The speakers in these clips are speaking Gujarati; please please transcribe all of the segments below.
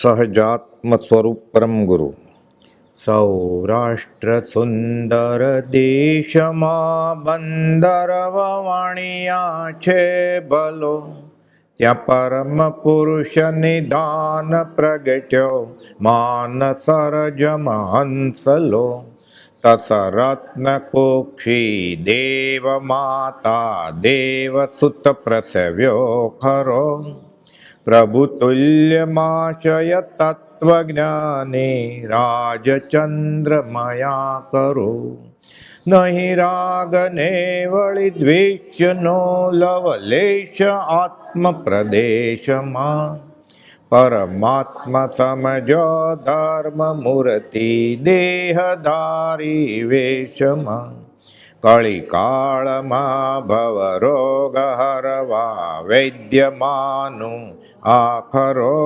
સહજાત્મ સ્વરૂપ પરમ ગુરુ. સૌરાષ્ટ્ર સુંદર દેશમાં બંદર વાણિયા છે ભલો, ત્યાં પરમ પુરુષ નિદાન પ્રગટ્યો માનસરજમ હંસલો. તસ રત્ન કુક્ષી દેવ માતા દેવ સુત પ્રસવ્યો ખરો, પ્રભુ તુલ્યમાશય તત્વજ્ઞાને રાજચંદ્રમયા કરો. નહીં રાગને વળી દ્વેષનો લવલેશ આત્મ પ્રદેશમાં, પરમાત્મા સમજો ધર્મ મૂર્તિ દેહધારી વેશમાં. કળિકાળમાં ભવ રોગ હરવા વૈદ્યમાનું આખરો,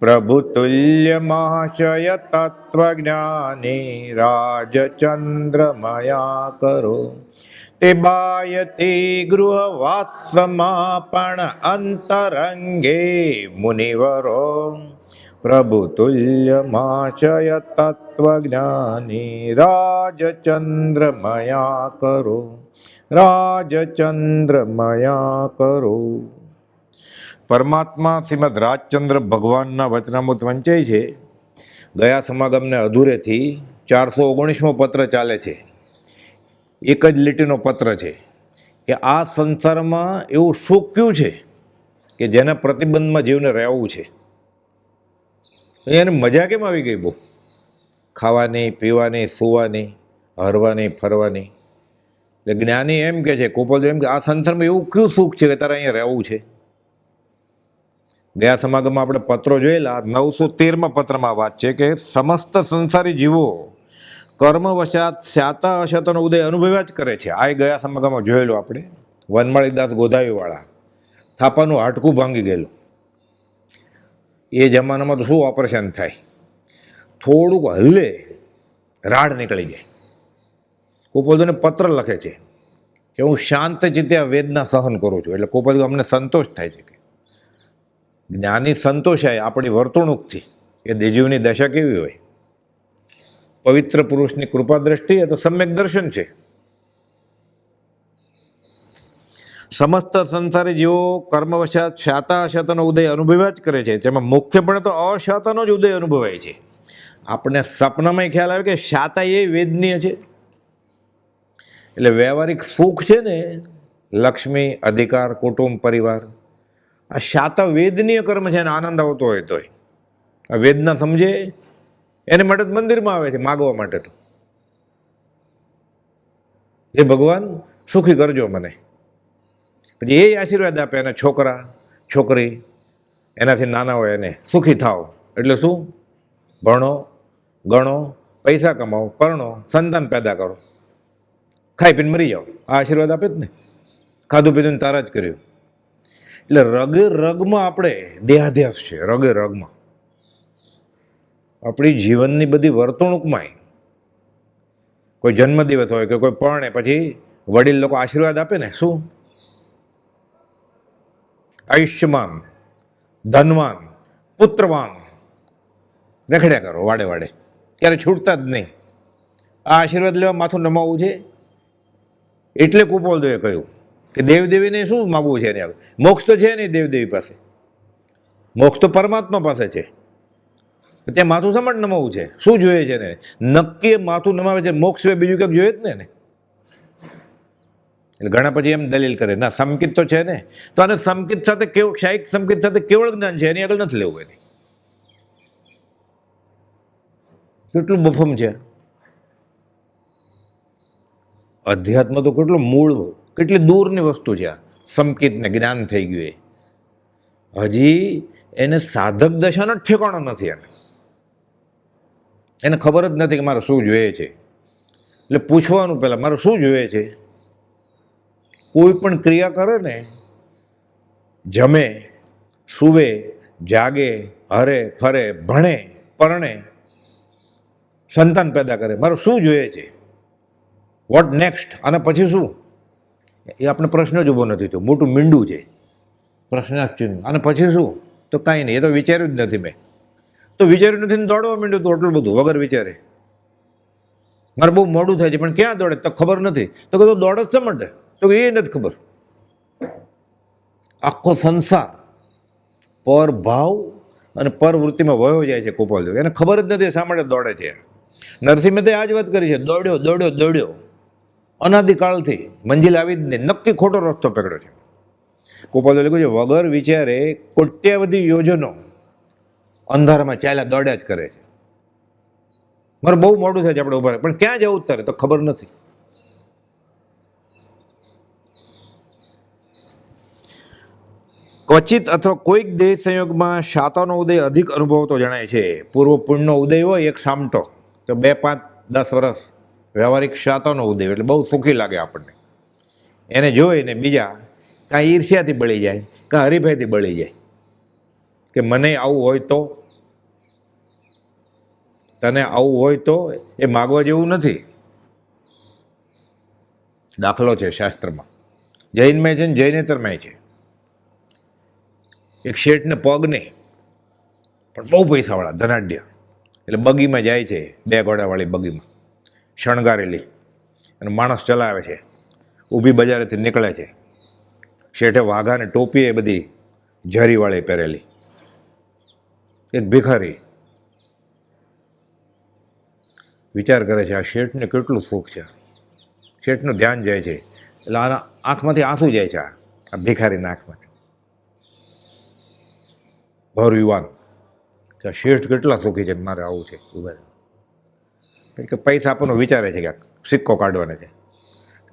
પ્રભુ તુલ્ય મહાશય તત્વજ્ઞાની રાજચંદ્રમયા કરો. તે બાયતી ગૃહવાસમાં પણ અંતરંગે મુનિવરો, પ્રભુ તુલ્ય મહાશય તત્વજ્ઞાની રાજચંદ્રમયા કરો, રાજચંદ્રમયા કરો. પરમાત્મા શ્રીમદ રાજચંદ્ર ભગવાનના વચનામૃત વંચાય છે. ગયા સમાગમને અધૂરેથી 419મો પત્ર ચાલે છે. એક જ લીટીનો પત્ર છે કે આ સંસારમાં એવું સુખ કયું છે કે જેના પ્રતિબંધમાં જીવને રહેવું છે. એને મજા કેમ આવી ગઈ બહુ? ખાવાની, પીવાની, સૂવાની, હરવાની, ફરવાની. એટલે જ્ઞાની એમ કે છે, કોપલ એમ કે આ સંસારમાં એવું કયું સુખ છે કે તારે અહીંયા રહેવું છે? ગયા સમાગમમાં આપણે પત્રો જોયેલા. 913મા પત્રમાં વાત છે કે સમસ્ત સંસારી જીવો કર્મવશાત શાતા અશાતાનો ઉદય અનુભવ્યા જ કરે છે. આ ગયા સમાગમમાં જોયેલું આપણે. વનમાળીદાસ ગોધાવીવાળા, થાપાનું હાડકું ભાંગી ગયેલું. એ જમાનામાં તો શું ઓપરેશન થાય, થોડુંક હલ્લે રાડ નીકળી જાય. કોપોદોને પત્ર લખે છે કે હું શાંત ચિત્તે આ વેદના સહન કરું છું. એટલે કોપોદો અમને સંતોષ થાય છે કે જ્ઞાની સંતોષાય આપણી વર્તણૂકથી કે દેજીવની દશા કેવી હોય. પવિત્ર પુરુષની કૃપા દ્રષ્ટિ એ તો સમ્યક દર્શન છે. સમસ્ત સંસારી જીવો કર્મવશાત શાતા અશાતાનો ઉદય અનુભવ્યા જ કરે છે. તેમાં મુખ્યપણે તો અશાતાનો જ ઉદય અનુભવાય છે. આપણે સપનામાં ખ્યાલ આવે કે શાતા એ વેદનીય છે. એટલે વ્યવહારિક સુખ છે ને, લક્ષ્મી, અધિકાર, કુટુંબ, પરિવાર, આ શાતા વેદનીય કર્મ છે. એને આનંદ આવતો હોય તોય આ વેદના સમજે એને માટે જ મંદિરમાં આવે છે માગવા માટે. તો એ ભગવાન સુખી કરજો મને. પછી એ આશીર્વાદ આપે એને છોકરા છોકરી એનાથી નાના હોય એને સુખી થાવ. એટલે શું? ભણો, ગણો, પૈસા કમાઓ, પરણો, સંતાન પેદા કરો, ખાઈ પીને મરી જાઓ. આ આશીર્વાદ આપે જ ને. ખાધું પીધું તારા જ કર્યું. એટલે રગે રગમાં આપણે દેહાધ્યાસ છે. રગે રગમાં આપણી જીવનની બધી વર્તણૂકમાં, કોઈ જન્મદિવસ હોય કે કોઈ પરણે પછી વડીલ લોકો આશીર્વાદ આપે ને, શું? આયુષ્યમાન, ધનવાન, પુત્રવાન રખડ્યા કરો વાડે વાડે, ક્યારે છૂટતા જ નહીં. આ આશીર્વાદ લેવા માથું નમાવવું છે. એટલે કુપોલદોએ કહ્યું કે દેવદેવીને શું માગવું છે? એને મોક્ષ તો છે નહીં દેવદેવી પાસે, મોક્ષ તો પરમાત્મા પાસે છે. ત્યાં માથું સમટ નમાવવું છે. શું જોઈએ છે ને? નક્કી માથું નમાવે છે મોક્ષ સિવાય બીજું કંઈક જોઈએ જ ને. એટલે ઘણા પછી એમ દલીલ કરે, ના સમકિત તો છે ને, તો આને સમકિત સાથે કેવું, શાયિક સમકિત સાથે કેવળ જ્ઞાન છે, એની આગળ નથી લેવું. એને કેટલું બફમ છે. અધ્યાત્મ તો કેટલું મૂળ, કેટલી દૂરની વસ્તુ છે. આ સમકિતને જ્ઞાન થઈ ગયું. હજી એને સાધક દશાનો જ ઠેકાણો નથી. એને ખબર જ નથી કે મારે શું જોઈએ છે. એટલે પૂછવાનું પહેલાં મારે શું જોઈએ છે. કોઈ પણ ક્રિયા કરે ને, જમે, સૂવે, જાગે, હરે ફરે, ભણે, પરણે, સંતાન પેદા કરે, મારે શું જોઈએ છે? What next? અને પછી શું? એ આપણે પ્રશ્ન જ ઊભો નથી થયો. મોટું મીંડું છે પ્રશ્નાર્થ ચિહ્ન. અને પછી શું? તો કાંઈ નહીં, એ તો વિચાર્યું જ નથી મેં. તો વિચાર્યું નથી ને દોડવા માંડ્યું તો એટલું બધું વગર વિચારે. મારે બહુ મોડું થાય છે પણ ક્યાં દોડે તો ખબર નથી. તો કે તો દોડ જ શા માટે? તો એ નથી ખબર. આખો સંસાર પર ભાવ અને પરવૃત્તિમાં વયો જાય છે ગોપાલ જોગ. એને ખબર જ નથી શા માટે દોડે છે. નરસિંહ મહેતાએ આ જ વાત કરી છે, દોડ્યો દોડ્યો દોડ્યો અનાદિકાળથી મંજિલ આવી જ નહીં, નક્કી ખોટો રસ્તો પકડ્યો છે. ગોપાલ લખ્યું છે વગર વિચારે કોટ્યાવધી યોજનો અંધારામાં ચાલ્યા દોડ્યા જ કરે છે. મારે બહુ મોડું થાય છે આપણે ઉભા પણ ક્યાં જવું તારે તો ખબર નથી. ક્વચિત અથવા કોઈક દેહ સંયોગમાં શાતાનો ઉદય અધિક અનુભવતો જણાય છે. પૂર્વ પુણ્યનો ઉદય હોય એક સામટો તો 2, 5, 10 વર્ષ વ્યવહારિક શાતાનો ઉદય એટલે બહુ સુખી લાગે આપણને. એને જોઈને બીજા કાં ઈર્ષ્યાથી બળી જાય કાં હરીફાઈથી બળી જાય કે મને આવું હોય તો, તને આવું હોય તો. એ માગવા જેવું નથી. દાખલો છે શાસ્ત્રમાં, જૈનમાં છે ને જૈનેતરમાં છે. એક શેઠને પગ નહીં પણ બહુ પૈસાવાળા ધનાઢ્ય, એટલે બગીમાં જાય છે, 2 ઘોડાવાળી બગીમાં શણગારેલી, અને માણસ ચલાવે છે. ઊભી બજારેથી નીકળે છે. શેઠે વાઘાને ટોપી એ બધી ઝરીવાળી પહેરેલી. એક ભિખારી વિચાર કરે છે આ શેઠને કેટલું સુખ છે. શેઠનું ધ્યાન જાય છે એટલે આના આંખમાંથી આંસુ જાય છે. આ ભિખારીના આંખમાંથી ભર યુવાન કે શેઠ કેટલા સુખી છે, મારે આવું છે. ઉભા કે પૈસા આપણને વિચારે છે કે સિક્કો કાઢવાને છે.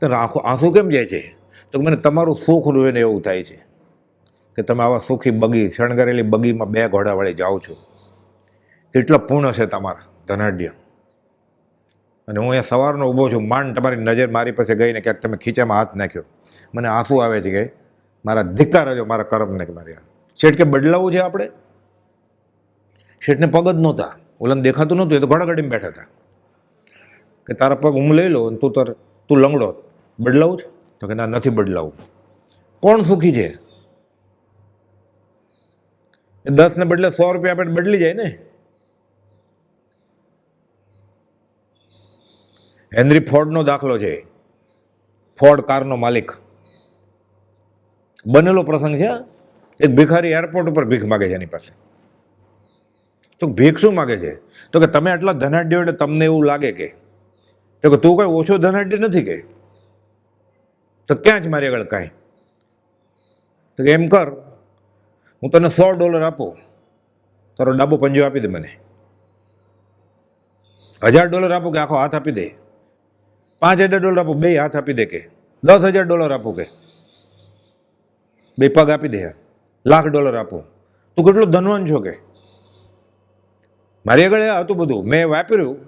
તો આંસુ કેમ જાય છે? તો મને તમારું સુખ જોઈને એવું થાય છે કે તમે આવા સુખી બગી શણગારેલી બગીમાં 2 ઘોડાવાળી જાઓ છો. કેટલા પૂર્ણ છે તમારા ધનાઢ્ય. અને હું અહીંયા સવારનો ઊભો છું, માંડ તમારી નજર મારી પાસે ગઈને ક્યાંક તમે ખીચામાં હાથ નાખ્યો, મને આંસુ આવે છે કે મારા ધિક્કાર જો મારા કર્મને કે મારી. શેઠ કે બદલાવું છે આપણે? શેઠને પગ જ નહોતા, ઓલાને દેખાતું નહોતું, એ તો ઘોડાગાડીમાં બેઠા હતા. કે તારા પગ હું લઈ લઉં તું લંગડો, બદલાવું છે? તો કે ના, નથી બદલાવું. કોણ સુખી છે? એ 10 ને બદલે 100 રૂપિયા આપણે બદલી જાય ને. હેનરી ફોર્ડનો દાખલો છે. ફોર્ડ કારનો માલિક બનેલો પ્રસંગ છે. એક ભિખારી એરપોર્ટ ઉપર ભીખ માગે છે એની પાસે. તો ભીખ શું માગે છે? તો કે તમે આટલા ધનાઢ્ય એટલે તમને એવું લાગે કે તું કઈ ઓછો ધનાઢ્ય નથી કે, તો ક્યાં જ મારી આગળ કાંઈ. તો કે એમ કર, હું તને $100 આપું, તારો ડાબો પંજો આપી દે મને. $1000 આપું કે આખો હાથ આપી દે. $5000 આપું, 2 હાથ આપી દે. કે $10,000 આપું કે 2 પગ આપી દે. $1,00,000 આપું. તું કેટલો ધનવાન છો કે મારી આગળ હતું બધું મેં વાપર્યું,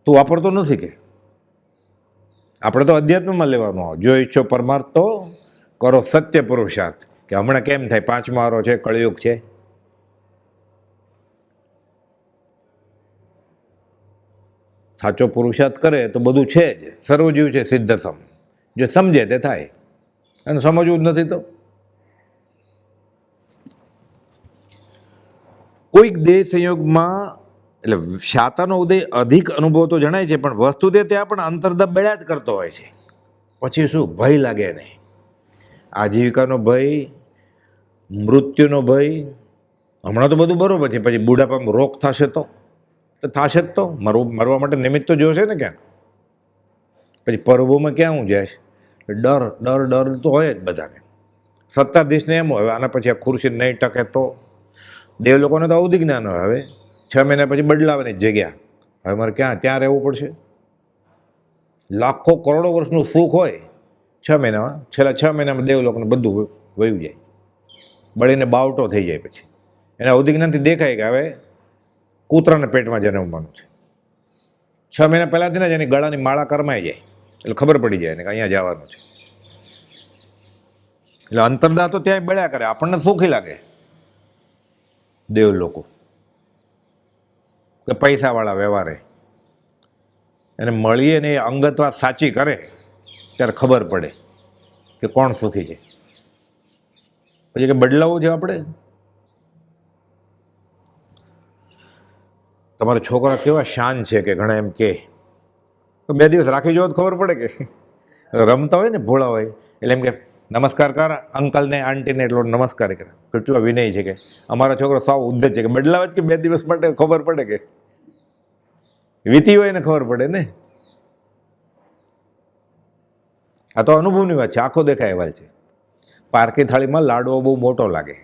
તું વાપરતો નથી કે. આપણે તો અધ્યાત્મમાં લેવાનું આવે, જો ઈચ્છો પરમાર્થ તો કરો સત્ય પુરુષાર્થ. કે હમણાં કેમ થાય, 5મો વારો છે, કળિયુગ છે. સાચો પુરુષાર્થ કરે તો બધું છે જ, સર્વજીવ છે સિદ્ધસમ. જો સમજે તે થાય, અને સમજવું જ નથી તો. કોઈક દેહ સંયોગમાં એટલે શાતાનો ઉદય અધિક અનુભવ તો જણાય છે, પણ વસ્તુ ત્યાં પણ અંતર્દબ બેડા જ કરતો હોય છે. પછી શું? ભય લાગે નહીં. આજીવિકાનો ભય, મૃત્યુનો ભય. હમણાં તો બધું બરોબર છે, પછી બુઢાપામાં રોગ થશે તો થશે જ. તો મરવા માટે નિમિત્ત તો જોશે ને ક્યાંક. પછી પર્વોમાં ક્યાં હું જઈશ? ડર ડર ડર તો હોય જ બધાને. સત્તાધીશને એમ હોય આના પછી આ ખુરશી નહીં ટકે તો. દેવ લોકોને તો અવધિ જ્ઞાન હોય, હવે 6 મહિના પછી બદલાવાની જગ્યા. હવે મારે ત્યાં રહેવું પડશે. લાખો કરોડો વર્ષનું સુખ હોય 6 મહિનામાં, છેલ્લા 6 મહિનામાં દેવ લોકોને બધું વયું જાય, બળીને બાવટો થઈ જાય. પછી એને અવધિ જ્ઞાનથી દેખાય કે હવે કૂતરાના પેટમાં જન્મવાનું છે. 6 મહિના પહેલાંથી ને જ એની ગળાની માળા કરમાઈ જાય એટલે ખબર પડી જાય ને કે અહીંયા જવાનું છે. એટલે અંતરદા તો ત્યાં બળ્યા કરે, આપણને સુખી લાગે દેવ લોકો કે પૈસાવાળા વ્યવહારે. એને મળીએ ને એ અંગત વાત સાચી કરે ત્યારે ખબર પડે કે કોણ સુખી છે. પછી કે બદલાવું છે આપણે. તમારા છોકરા કેવા શાન છે કે ઘણા એમ કે તો 2 દિવસ રાખી જવો તો ખબર પડે કે રમતા હોય ને ભોળા હોય એટલે એમ કે નમસ્કાર કર અંકલને આંટીને એટલો નમસ્કાર કરે. કેટલો વિનય છે કે અમારા છોકરો સાવ ઉદ્ધત છે કે બદલાવ જ કે 2 દિવસ માટે ખબર પડે કે વીતી હોય ને ખબર પડે ને. આ તો અનુભવની વાત છે, આંખો દેખાય વાત છે. પારકી થાળીમાં લાડવો બહુ મોટો લાગે.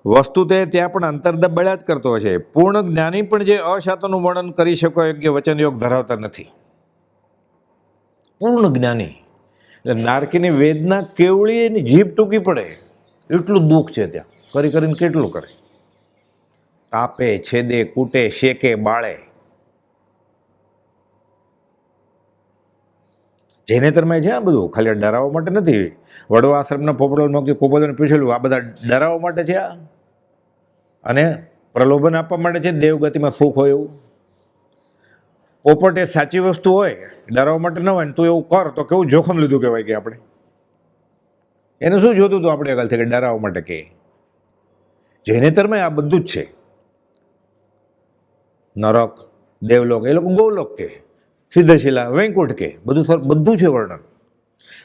વસ્તુ તે ત્યાં પણ અંતર્દબ બળ્યા જ કરતો છે. પૂર્ણ જ્ઞાની પણ જે અશાતોનું વર્ણન કરી શકો યોગ્ય વચન યોગ ધરાવતા નથી. પૂર્ણ જ્ઞાની એટલે નારકીની વેદના કેવળી એની જીભ ટૂંકી પડે એટલું દુઃખ છે ત્યાં. કરી કરીને કેટલું કરે, કાપે, છેદે, કૂટે, શેકે, બાળે. જૈનેતરમાં છે આ બધું, ખાલી ડરાવવા માટે નથી. વડવા આશ્રમના પોપડોને પૂછેલું, આ બધા ડરાવવા માટે છે આ, અને પ્રલોભન આપવા માટે છે દેવગતિમાં સુખ હોય એવું. પોપટ એ સાચી વસ્તુ હોય, ડરાવવા માટે ન હોય ને તું એવું કર તો કેવું જોખમ લીધું કહેવાય કે આપણે. એને શું જોતું હતું આપણે આગળથી કે ડરાવવા માટે કે. જૈનેતરમાં આ બધું જ છે. નરક, દેવલોક, એ લોકો ગૌલોક કે, સિદ્ધશિલા, વૈકુંઠ કે, બધું છે વર્ણન.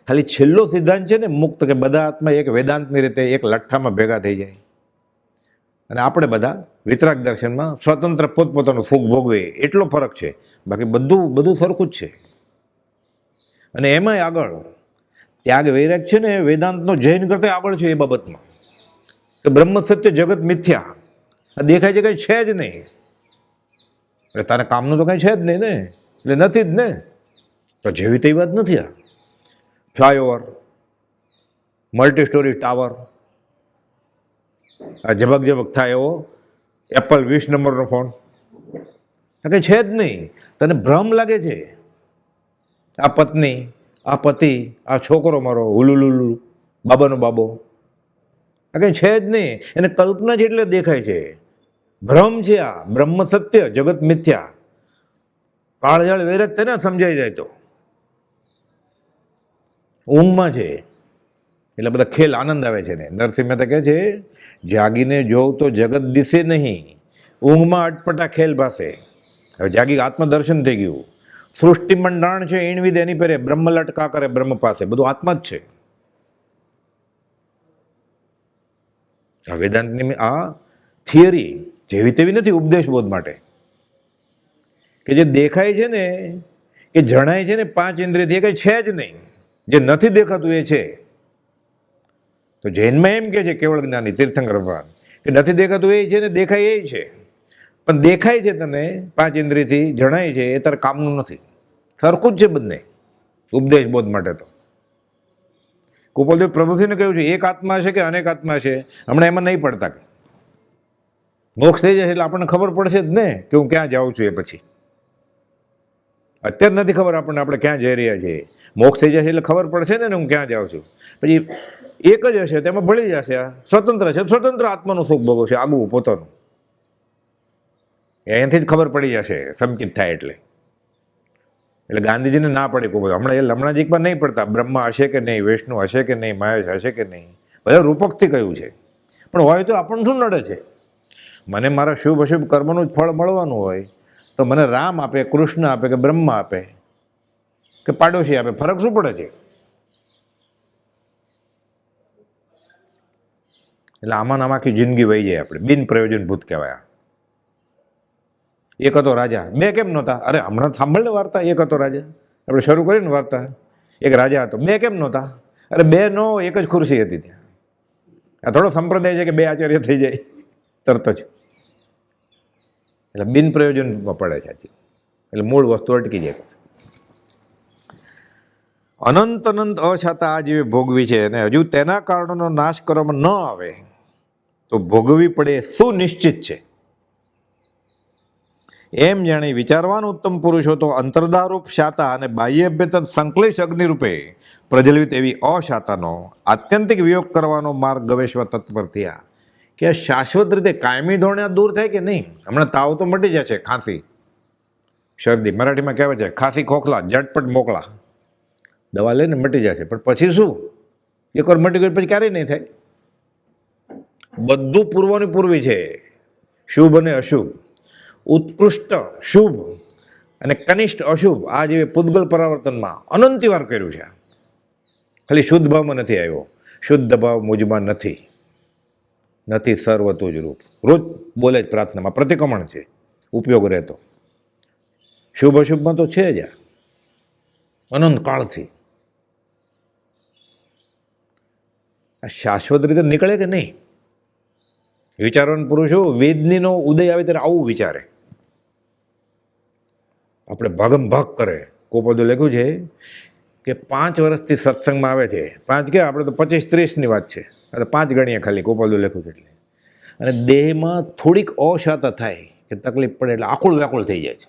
ખાલી છેલ્લો સિદ્ધાંત છે ને મુક્ત, કે બધા આત્મા એક વેદાંતની રીતે એક લઠ્ઠામાં ભેગા થઈ જાય અને આપણે બધા વિતરાગ દર્શનમાં સ્વતંત્ર પોતપોતાનું સુખ ભોગવે, એટલો ફરક છે. બાકી બધું સરખું જ છે. અને એમાંય આગળ ત્યાગ વૈરાગ છે ને વેદાંતનો જૈન કરતા આગળ છે એ બાબતમાં કે બ્રહ્મ સત્ય જગત મિથ્યા. આ દેખાય છે કંઈ છે જ નહીં, એટલે તારે કામનું તો કંઈ છે જ નહીં ને, એટલે નથી જ ને. તો જેવી તેવી વાત નથી. આ ફ્લાયઓવર, મલ્ટી સ્ટોરી ટાવર, આ ઝબક થાય એવો એપલ 20 નંબરનો ફોન, આ કંઈ છે જ નહીં. તને ભ્રમ લાગે છે. આ પત્ની, આ પતિ, આ છોકરો મારો હુલુલુલુ, બાબાનો બાબો, આ કંઈ છે જ નહીં. એને કલ્પના જ એટલે દેખાય છે, ભ્રમ છે. આ બ્રહ્મ સત્ય જગત મિથ્યા. કાળજાળ વૈરાગ તેને સમજાઈ જાય તો ઊંઘમાં છે એટલે બધા ખેલ આનંદ આવે છે ને. નરસિંહ મહેતા કહે છે, જાગીને જોવ તો જગત દિશે નહીં, ઊંઘમાં અટપટા ખેલ ભાસે. હવે જાગી આત્મદર્શન થઈ ગયું. સૃષ્ટિ મંડાણ છે ઈણવિદ એની પેરે, બ્રહ્મ લટકા કરે બ્રહ્મ પાસે, બધું આત્મા જ છે. આ વેદાંતની આ થિયરી જેવી તેવી નથી ઉપદેશ બોધ માટે. કે જે દેખાય છે ને, કે જણાય છે ને 5 ઇન્દ્રિયથી, એ કંઈ છે જ નહીં. જે નથી દેખાતું એ છે. તો જૈનમાં એમ કે છે કેવળ જ્ઞાની તીર્થંકર ભગવાન કે નથી દેખાતું એ છે ને દેખાય એ છે. પણ દેખાય છે તને 5 ઇન્દ્રિયથી, જણાય છે એ તારે કામનું નથી. સરખું જ છે બંને ઉપદેશ બોધ માટે. તો કુપલદેવ પ્રભુસિંહને કહ્યું છે એક આત્મા છે કે અનેક આત્મા છે, હમણાં એમાં નહીં પડતા. કે મોક્ષ થઈ જશે એટલે આપણને ખબર પડશે જ ને કે હું ક્યાં જાઉં છું. એ પછી અત્યારે નથી ખબર આપણને, આપણે ક્યાં જઈ રહ્યા છીએ. મોક્ષ થઈ જશે એટલે ખબર પડશે ને હું ક્યાં જાઉં છું. પછી એક જ હશે તેમાં ભળી જશે. આ સ્વતંત્ર છે, સ્વતંત્ર આત્માનું સુખ ભોગવશે આગવું પોતાનું. એનાથી જ ખબર પડી જશે સંકિત થાય એટલે. એટલે ગાંધીજીને ના પડી કોઈ હમણાં જીકમાં નહીં પડતા. બ્રહ્મા હશે કે નહીં, વિષ્ણુ હશે કે નહીં, મહેશ હશે કે નહીં, બધા રૂપકથી કહ્યું છે. પણ હોય તો આપણને શું નડે છે? મને મારા શુભ અશુભ કર્મનું જ ફળ મળવાનું હોય તો મને રામ આપે, કૃષ્ણ આપે, કે બ્રહ્મા આપે, કે પાડોશી આપે, ફરક શું પડે છે? એટલે આમાં આખી જિંદગી વહી જાય આપણે, બિન પ્રયોજનભૂત કહેવાય. એક હતો રાજા, 2 કેમ નહોતા? અરે હમણાં સાંભળ ને વાર્તા. એક હતો રાજા, આપણે શરૂ કરીને વાર્તા. એક રાજા હતો, 2 કેમ નહોતા? અરે 2 નો, એક જ ખુરશી હતી ત્યાં. આ થોડો સંપ્રદાય છે કે 2 આચાર્ય થઈ જાય તરત જ. એટલે બિન પ્રયોજનમાં પડે છે. એટલે મૂળ વસ્તુ અટકી જાય. અનંત અછાતા આ જેવી ભોગવી છે અને હજુ તેના કારણોનો નાશ કરવામાં ન આવે તો ભોગવી પડે સુનિશ્ચિત છે. એમ જાણી વિચારવાનું ઉત્તમ પુરુષો તો અંતર્દારૂપ શાતા અને બાહ્ય અભ્યતન સંકલેશ અગ્નિરૂપે પ્રજ્વલિત એવી અશાતાનો આત્યંતિક વિયોગ કરવાનો માર્ગ ગવેશવા તત્પર થયા. કે શાશ્વત રીતે કાયમી ધોરણે દૂર થાય કે નહીં? હમણાં તાવ તો મટી જાય છે, ખાંસી, શરદી, મરાઠીમાં કહેવાય છે ખાંસી ખોખલા ઝટપટ મોકલા, દવા લઈને મટી જશે. પણ પછી શું? એકવાર મટી ગઈ પછી ક્યારેય નહીં થાય. બધું પૂર્વની પૂર્વી છે, શુભ અને અશુભ, ઉત્કૃષ્ટ શુભ અને કનિષ્ઠ અશુભ, આ જે પૂતગલ પરાવર્તનમાં અનંતી વાર કર્યું છે. ખાલી શુદ્ધ ભાવમાં નથી આવ્યો, શુદ્ધ ભાવ મુજમાં નથી, નથી સર્વ તુજ રૂપ. રોજ બોલે જ પ્રાર્થનામાં, પ્રતિક્રમણ છે, ઉપયોગ રહેતો. શુભ અશુભમાં તો છે જ અનંત કાળથી. આ શાશ્વત રીતે નીકળે કે નહીં? વિચારવાન પુરુષો વેદનીનો ઉદય આવે ત્યારે આવું વિચારે. આપણે ભાગમ ભાગ કરે. કોપદો લખ્યું છે કે 5 વર્ષથી સત્સંગમાં આવે છે. 5 કે આપણે તો 25-30ની વાત છે, એટલે 5 ગણીએ ખાલી કોપદો લખ્યું છે એટલે. અને દેહમાં થોડીક અશાંતા થાય કે તકલીફ પડે એટલે આકુળ વ્યાકુળ થઈ જાય છે.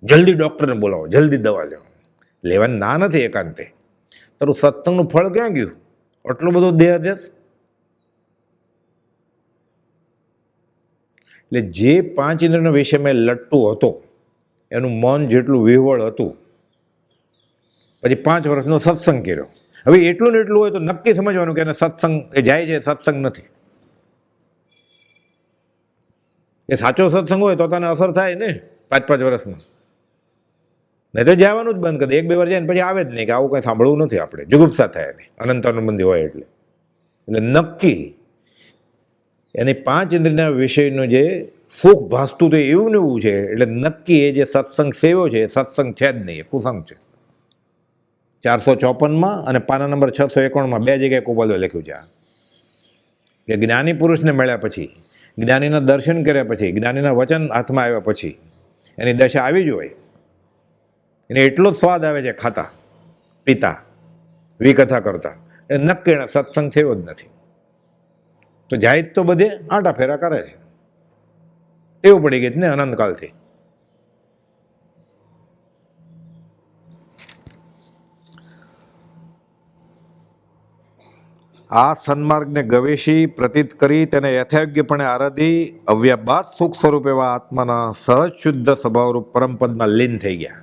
જલ્દી ડૉક્ટરને બોલાવો, જલ્દી દવા લેવો. લેવાની ના નથી એકાંતે. તારું સત્સંગનું ફળ ક્યાં ગયું? આટલો બધો દેહાધ્યાસ. એટલે જે 5 ઇન્દ્રિયના વિષયમાં લટ્ટુ હતો, એનું મન જેટલું વિહવળ હતું, પછી 5 વર્ષનો સત્સંગ કર્યો. હવે એટલું ને એટલું હોય તો નક્કી સમજવાનું કે એને સત્સંગ એ જાય છે, સત્સંગ નથી. એ સાચો સત્સંગ હોય તો તને અસર થાય ને 5-5 વર્ષમાં. નહીં તો જવાનું જ બંધ કરી દે. 1-2 વાર જાય ને પછી આવે જ નહીં કે આવું કંઈ સાંભળવું નથી આપણે. જુગુપ્સા થાય નહીં, અનંતાનુબંધી હોય એટલે. એટલે નક્કી એની 5 ઇન્દ્રિયના વિષયનું જે સુખ ભાસતું હતું એવું ને એવું છે. એટલે નક્કી એ જે સત્સંગ સેવ્યો છે એ સત્સંગ છે જ નહીં, એ કુસંગ છે. 454માં અને પાના નંબર 651માં 2 જગ્યાએ કોપદો લખ્યું છે. કે જ્ઞાની પુરુષને મળ્યા પછી, જ્ઞાનીના દર્શન કર્યા પછી, જ્ઞાનીના વચન હાથમાં આવ્યા પછી એની દશા આવી જ હોય. એને એટલો જ સ્વાદ આવે છે ખાતા પીતા વિકથા કરતા. એ નક્કી એના સત્સંગ થયો જ નથી. તો જાય જ તો બધે આંટા ફેરા કરે છે. એવું પડી ગઈ ને અનંતકાળથી. આ સન્માર્ગને ગવેષી પ્રતીત કરી તેને યથાયોગ્યપણે આરાધી અવ્યાબાદ સુખ સ્વરૂપ એવા આત્માના સહજ શુદ્ધ સ્વભાવરૂપ પરમપદમાં લીન થઈ ગયા.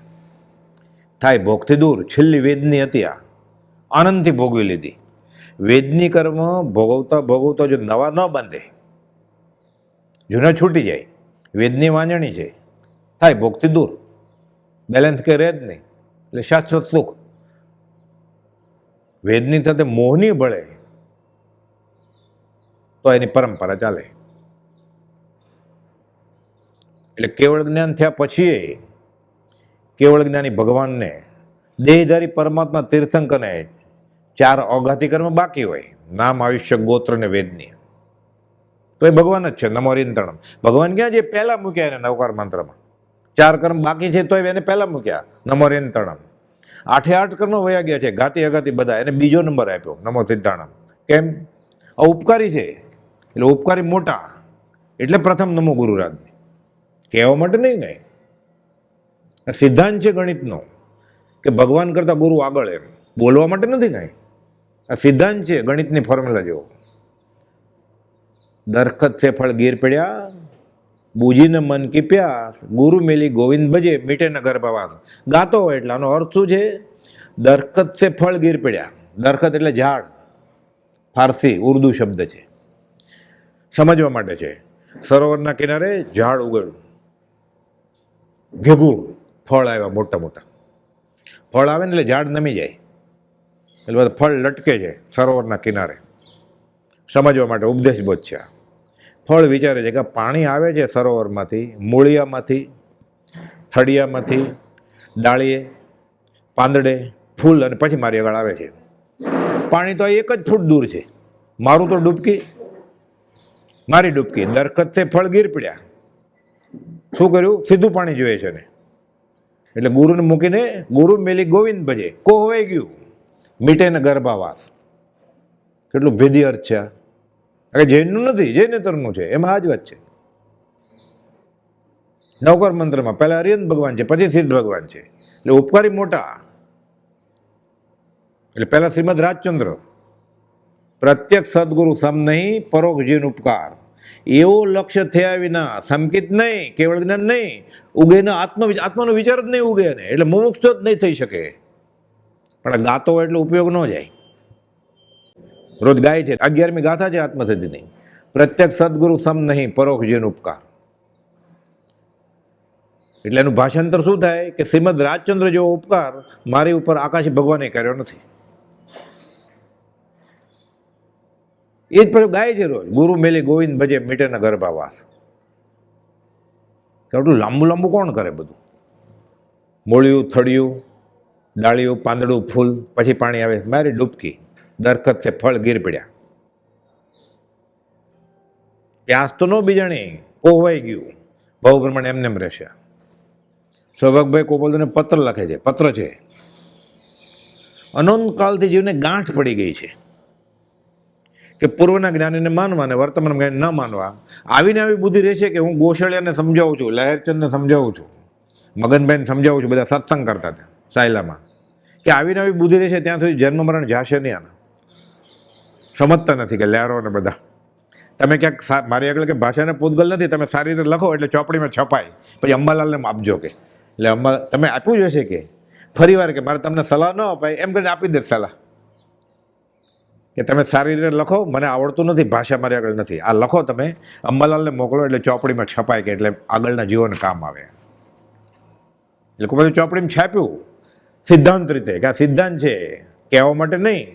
થાય ભોગથી દૂર. છેલ્લી વેદની હતી, આ આનંદથી ભોગવી લીધી. વેદની કર્મ ભોગવતા ભોગવતા જો નવા ન બાંધે, જૂના છૂટી જાય. વેદની વાંજણી છે, થાય ભોગથી દૂર, બેલેન્સ કે રહે જ નહીં. એટલે શાશ્વત સુખ. વેદની સાથે મોહની ભળે તો એની પરંપરા ચાલે. એટલે કેવળ જ્ઞાન થયા પછી કેવળ જ્ઞાની ભગવાનને દેહધારી પરમાત્મા તીર્થંકરને 4 અઘાતી કર્મ બાકી હોય, નામ, આયુષ્ય, ગોત્ર ને વેદની, તો એ ભગવાન જ છે. નમોરિંતણમ ભગવાન ક્યાં જે પહેલા મૂક્યા એને નવકાર મંત્રમાં. 4 કર્મ બાકી છે તો એને પહેલા મૂક્યા નમોરિંતણમ. 8 કર્મ વયા ગયા છે, ઘાતી અઘાતી બધા, એને બીજો નંબર આપ્યો નમો સિદ્ધાણમ. કેમ? આ ઉપકારી છે એટલે ઉપકારી મોટા, એટલે પ્રથમ નમો ગુરુરાજને. કહેવા માટે નહીં કાંઈ, સિદ્ધાંત છે ગણિતનો કે ભગવાન કરતાં ગુરુ આગળ, એમ બોલવા માટે નથી કાંઈ. આ સિદ્ધાંત છે ગણિતની ફોર્મ્યુલા જેવો. દરખત છે ફળ ગીર પડ્યા, બુજીને મન કી પ્યાસ, ગુરુ મેલી ગોવિંદ ભજે, મીઠે ન ગર્ભવાસ. ગાતો હોય એટલે આનો અર્થ શું છે? દરખત છે ફળ ગીર પડ્યા. દરખત એટલે ઝાડ, ફારસી ઉર્દુ શબ્દ છે, સમજવા માટે છે. સરોવરના કિનારે ઝાડ ઉગડ્યું, ભેગું ફળ આવ્યા, મોટા મોટા ફળ આવે ને એટલે ઝાડ નમી જાય, એટલે બધા ફળ લટકે છે સરોવરના કિનારે. સમજવા માટે ઉપદેશ બોધ છે. ફળ વિચારે છે કે પાણી આવે છે સરોવરમાંથી, મૂળિયામાંથી, થળિયામાંથી, ડાળીએ, પાંદડે, ફૂલ, અને પછી મારી આગળ આવે છે. પાણી તો 1 જ ફૂટ દૂર છે. મારું તો ડૂબકી, મારી ડૂબકી. દરખત છે ફળ ગીર પડ્યા. શું કર્યું? સીધું પાણી જોઈએ છે ને. એટલે ગુરુને મૂકીને ગુરુ મેલી ગોવિંદ ભજે, કો હોવાઈ ગયું, મીટે ને ગર્ભાવાસ. કેટલું ભેદી અર્થ છે આ. જૈનનું નથી, જૈનેતરનું છે. એમાં આ જ વાત છે. નવકાર મંત્રમાં પહેલા અરિયંત ભગવાન છે, પછી સિદ્ધ ભગવાન છે. એટલે ઉપકારી મોટા. એટલે પહેલા શ્રીમદ રાજચંદ્ર, પ્રત્યક્ષ સદગુરુ સમ નહીં, પરોક્ષ જીન ઉપકાર. એવો લક્ષ્ય થયા વિના સંકિત નહીં, કેવળ જ્ઞાન નહીં, ઉગે ને આત્માનો વિચાર જ નહીં ઉગે ને, એટલે મુમુક્ષ જ નહીં થઈ શકે. પણ ગાતો હોય એટલે ઉપયોગ ન જાય. રોજ ગાય છે, 11મી ગાથા છે આત્મસિદ્ધિની. પ્રત્યક્ષ સદગુરુ સમ નહીં, પરોક્ષ જેન ઉપકાર. એટલે એનું ભાષાંતર શું થાય કે શ્રીમદ રાજચંદ્ર જેવો ઉપકાર મારી ઉપર આકાશી ભગવાને કર્યો નથી. એ જ પછી ગાય છે રોજ, ગુરુ મેલી ગોવિંદ ભજે મીટે ના ગર્ભાવાસ. કેટલું લાંબુ લાંબુ કોણ કરે બધું? મૂળિયું, થળિયું, ડાળિયું, પાંદડું, ફૂલ, પછી પાણી આવે, મારી ડૂબકી, દરખત છે, ફળ ગીર પડ્યા. પ્યાસ તો ન બીજાણી, કોહવાઈ ગયું, ભાવ પ્રમાણે એમને એમ રહેશે. સૌભાગભાઈ કોપલને પત્ર લખે છે, પત્ર છે, અનંત કાળથી જીવને ગાંઠ પડી ગઈ છે કે પૂર્વના જ્ઞાનીને માનવા અને વર્તમાન જ્ઞાની ન માનવા. આવીને આવી બુદ્ધિ રહેશે કે હું ગોશાળિયાને સમજાવું છું, લહેરચંદને સમજાવું છું, મગનભાઈને સમજાવું છું, બધા સત્સંગ કરતા હતા સાયલામાં, કે આવીને આવી બુદ્ધિ રહેશે ત્યાં સુધી જન્મ મરણ જાશે નહીં. આના સમજતા નથી કે લહેરો ને બધા. તમે ક્યાંક મારી આગળ કે ભાષાને પૂતગલ નથી, તમે સારી રીતે લખો એટલે ચોપડીમાં છપાય, પછી અંબાલાલને આપજો કે, એટલે તમે આપ્યું જ હશે કે ફરી વાર કે મારે તમને સલાહ ન અપાય એમ કરીને આપી દે સલાહ કે તમે સારી રીતે લખો, મને આવડતું નથી, ભાષા મારી આગળ નથી, આ લખો તમે અંબાલાલને મોકલો એટલે ચોપડીમાં છપાય કે એટલે આગળના જીવન કામ આવે. એટલે કોઈ બધું ચોપડીમાં છાપ્યું સિદ્ધાંત રીતે કે આ સિદ્ધાંત છે, કહેવા માટે નહીં,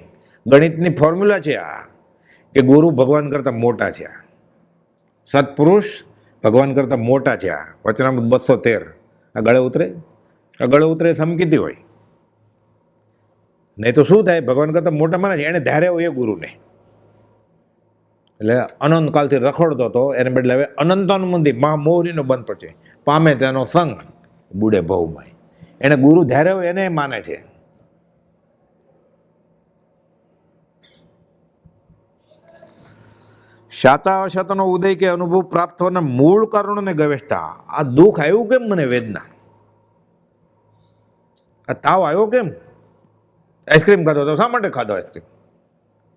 ગણિતની ફોર્મ્યુલા છે આ, કે ગુરુ ભગવાન કરતાં મોટા છે, સત્પુરુષ ભગવાન કરતાં મોટા છે. આ વચનામૃત 213 આ ગળે ઉતરે, આ ગળે ઉતરે સમકીતી હોય, નહીં તો શું થાય? ભગવાન કરતાં મોટા માને છે, એને ધાર્યા હોય એ ગુરુને. એટલે અનંત કાળથી રખડતો હતો, એને બદલે હવે અનંતાનુબંધી મહામોહરીનો બંધ પડશે, પામે તેનો સંગ બુડે ભવમાં. એને ગુરુ ધાર્યા હોય એને માને છે. શાતા અશાતાનો ઉદય કે અનુભવ પ્રાપ્ત થવાના મૂળ કારણોને ગવેષતા. આ દુઃખ આવ્યું કેમ મને? વેદના, આ તાવ આવ્યો કેમ? આઈસ્ક્રીમ ખાધો તો શા માટે ખાધો આઈસ્ક્રીમ?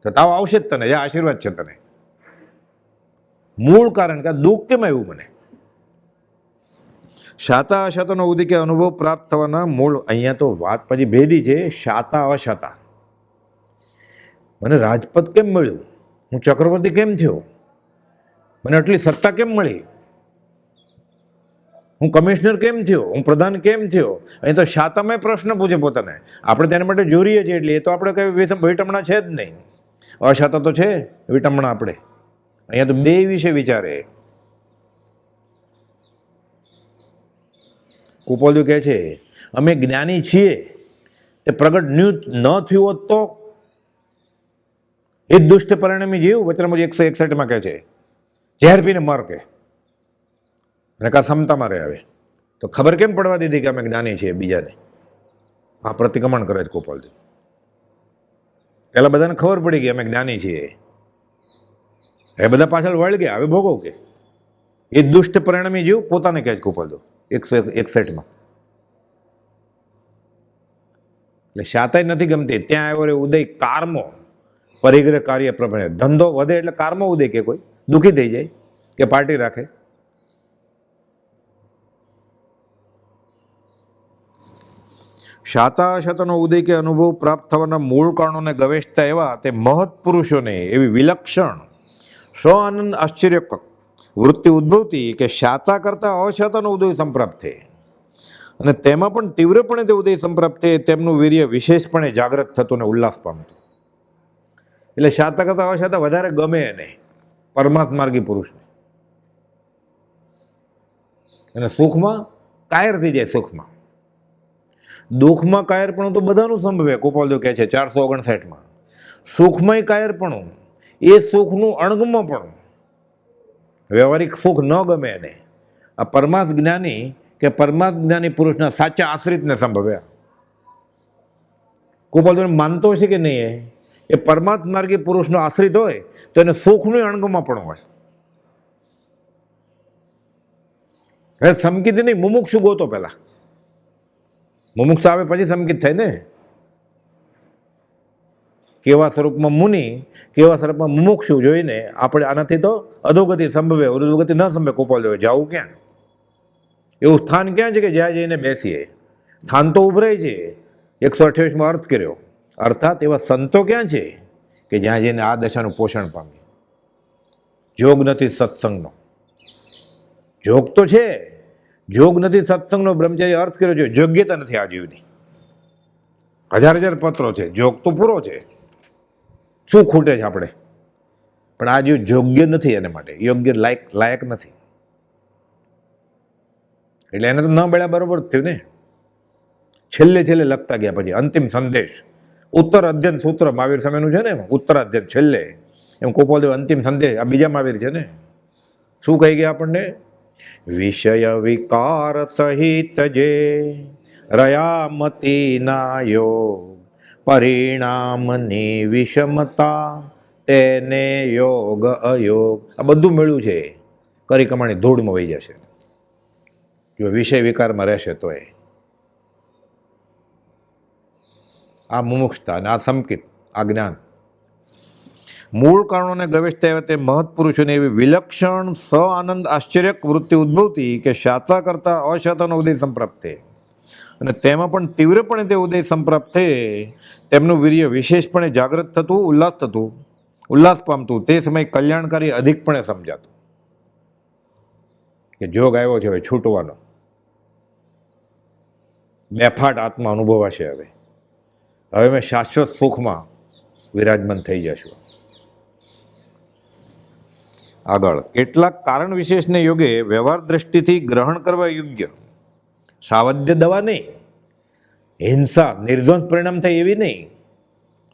તો તાવ આવશે જ તને, જે આશીર્વાદ છે તને. મૂળ કારણ કે દુઃખ કેમ આવ્યું મને? શાતા અશાતાનો ઉદય કે અનુભવ પ્રાપ્ત થવાના મૂળ. અહીંયા તો વાત પછી ભેદી છે. શાતા અશાતા, મને રાજપદ કેમ મળ્યું? હું ચક્રવર્તી કેમ થયો? મને આટલી સત્તા કેમ મળી? હું કમિશનર કેમ થયો? હું પ્રધાન કેમ થયો? અહીં તો શાતામાં પ્રશ્ન પૂછે પોતાને. આપણે તેના માટે જોરીએ છીએ એટલે એ તો આપણે કઈ વિટમણા છે જ નહીં. અશાતા તો છે વિટમણા. આપણે અહીંયા તો બે વિશે વિચારે. કુપોલજી કહે છે અમે જ્ઞાની છીએ, એ પ્રગટ ન થયું હોત તો એ દુષ્ટ પરિણામી જીવ. વચનામૃત 161 કહે છે ઝેર પીને મર કે, અને કા ક્ષમતામાં રહે. આવે તો ખબર કેમ પડવા દીધી કે અમે જ્ઞાની છીએ બીજાને? આ પ્રતિક્રમણ કરે છે ગોપાલજી. પેલા બધાને ખબર પડી ગઈ અમે જ્ઞાની છીએ, એ બધા પાછળ વળ ગયા, હવે ભોગવ કે. એ દુષ્ટ પરિણામી જીવ પોતાને કહે છે ગોપાલજી 161. એટલે શાતાય નથી ગમતી. ત્યાં આવ્યો રે ઉદય કારમો, પરિગ્રહ કાર્ય પ્રમાણે. ધંધો વધે એટલે કારમો ઉદય કે કોઈ દુઃખી થઈ જાય કે પાર્ટી રાખે. શાતા અશાતાનો ઉદય કે અનુભવ પ્રાપ્ત થવાના મૂળ કારણોને ગવેષતા એવા તે મહત પુરુષોને એવી વિલક્ષણ સ્વ આનંદ આશ્ચર્ય વૃત્તિ ઉદ્ભવતી કે શાતા કરતાં અશાતાનો ઉદય સંપ્રાપ્ત થાય, અને તેમાં પણ તીવ્રપણે તે ઉદય સંપ્રાપ્ત થાય તેમનું વીર્ય વિશેષપણે જાગૃત થતું ને ઉલ્લાસ પામતું. એટલે શાતા કરતાં અશાતા વધારે ગમે એને, પરમાત્મા માર્ગી પુરુષને. અને સુખમાં કાયર થઈ જાય. સુખમાં, દુઃખમાં કાયરપણું તો બધાનું સંભવે. ગોપાલદેવ કહે છે 459. સુખમાંય કાયરપણું, એ સુખનું અણગમાં પણ. વ્યવહારિક સુખ ન ગમે એને. આ પરમાર્થ જ્ઞાની કે પરમાર્થ જ્ઞાની પુરુષના સાચા આશ્રિતને સંભવે. ગોપાલદેવ માનતો હશે કે નહીં, એ પરમાર્થ માર્ગી પુરુષનો આશ્રિત હોય તો એને સુખનું અણગમાં પણ હોય. હવે સમકિત નહીં, મુમુક્ષુ ગોતો પહેલા. મુમુક્ષ આવે પછી સમકિત થાય ને. કેવા સ્વરૂપમાં મુનિ, કેવા સ્વરૂપમાં મુમુક્ષુ જોઈને આપણે આનાથી તો અધોગતિ સંભવે, અધોગતિ ન સંભવે. ગોપાલદેવ જવું ક્યાં? એવું સ્થાન ક્યાં છે કે જ્યાં જઈને બેસીએ? સ્થાન તો ઉભરાય છે. 128માં અર્થ કર્યો. અર્થાત એવા સંતો ક્યાં છે કે જ્યાં જઈને આ દશાનું પોષણ પામે? જોગ નથી સત્સંગનો. જોગ તો છે, જોગ નથી સત્સંગનો. બ્રહ્મચારી અર્થ કર્યો છે, યોગ્યતા નથી આ જીવની. હજાર પત્રો છે, જોગ તો પૂરો છે. શું ખૂટે છે આપણે? પણ આ જીવ યોગ્ય નથી, એને માટે યોગ્ય લાયક નથી. એટલે એને તો ન મળ્યા બરોબર જ થયું ને. છેલ્લે લખતા ગયા પછી અંતિમ સંદેશ, ઉત્તર અધ્યયન સૂત્ર મહાવીર સમયનું છે ને, ઉત્તર અધ્યયન છેલ્લે એમ ગોપાલદેવ અંતિમ સંદેશ. આ બીજા મહાવીર છે ને. શું કહી ગયા આપણને? વિષય વિકાર સહિત જે રયામતી ના યોગ, પરિણામની વિષમતા તેને યોગ અયોગ. આ બધું મળ્યું છે, કરી કમાણી ધૂળમાં વહી જશે જો વિષય વિકારમાં રહેશે. તો આ મુમુક્ષતા અને આ સંકિત, આ જ્ઞાન મૂળ કારણોને ગવેષતા તે મહત્પુરુષોની એવી વિલક્ષણ સ આનંદ આશ્ચર્યક વૃત્તિ ઉદ્ભવતી કે શાતા કરતા અશાતાનો ઉદય સંપ્રાપ્તે, અને તેમાં પણ તીવ્રપણે તે ઉદય સંપ્રાપ્તે તેમનું વીર્ય વિશેષપણે જાગૃત થતું, ઉલ્લાસ પામતું. તે સમય કલ્યાણકારી અધિકપણે સમજાતું કે જોગ આવ્યો છે હવે છૂટવાનો, બેફાટ આત્મા અનુભવાશે. હવે મેં શાશ્વત સુખમાં વિરાજમાન થઈ જશું. આગળ કેટલાક કારણ વિશેષને યોગે વ્યવહાર દ્રષ્ટિથી ગ્રહણ કરવા યોગ્ય, સાવધ્ય દવા નહીં, હિંસા નિર્દ્વંસ પરિણામ થાય એવી નહીં.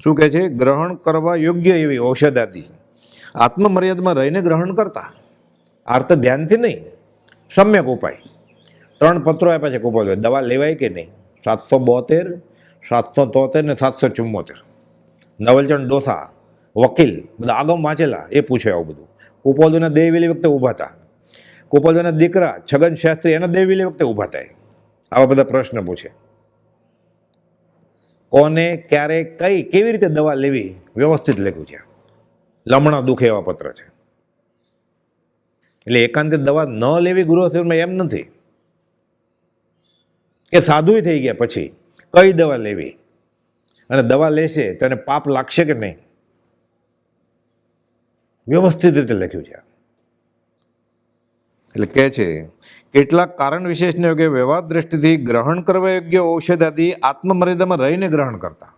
શું કહે છે? ગ્રહણ કરવા યોગ્ય એવી ઔષધાથી આત્મમર્યાદામાં રહીને ગ્રહણ કરતા, આર્ત ધ્યાનથી નહીં, સમ્યક ઉપાય. 3 પત્રો આપ્યા છે ગોપાલ. દવા લેવાય કે નહીં? 772, 773 ને 774. નવલચંદ ડોસા, વકીલ, બધા આગમ વાંચેલા, એ પૂછે આવું બધું. ગોપાલજીના દેહવેલી વખતે ઊભા હતા. ગોપાલજીના દીકરા છગન શાસ્ત્રી એના દેહવેલી વખતે ઊભા થાય. આવા બધા પ્રશ્ન પૂછે. કોને ક્યારે કેવી રીતે દવા લેવી વ્યવસ્થિત લખ્યું છે. લમણા દુખે એવા પત્ર છે. એટલે એકાંતે દવા ન લેવી ગૃહસ્થમાં એમ નથી કે સાધુય થઈ ગયા પછી કઈ દવા લેવી, અને દવા લેશે તો એને પાપ લાગશે કે નહીં, વ્યવસ્થિત રીતે લખ્યું છે. એટલે કહે છે કેટલાક કારણ વિશેષને યોગ્ય વ્યવહાર દ્રષ્ટિથી ગ્રહણ કરવા યોગ્ય ઔષધાથી આત્મમર્યાદામાં રહીને ગ્રહણ કરતા,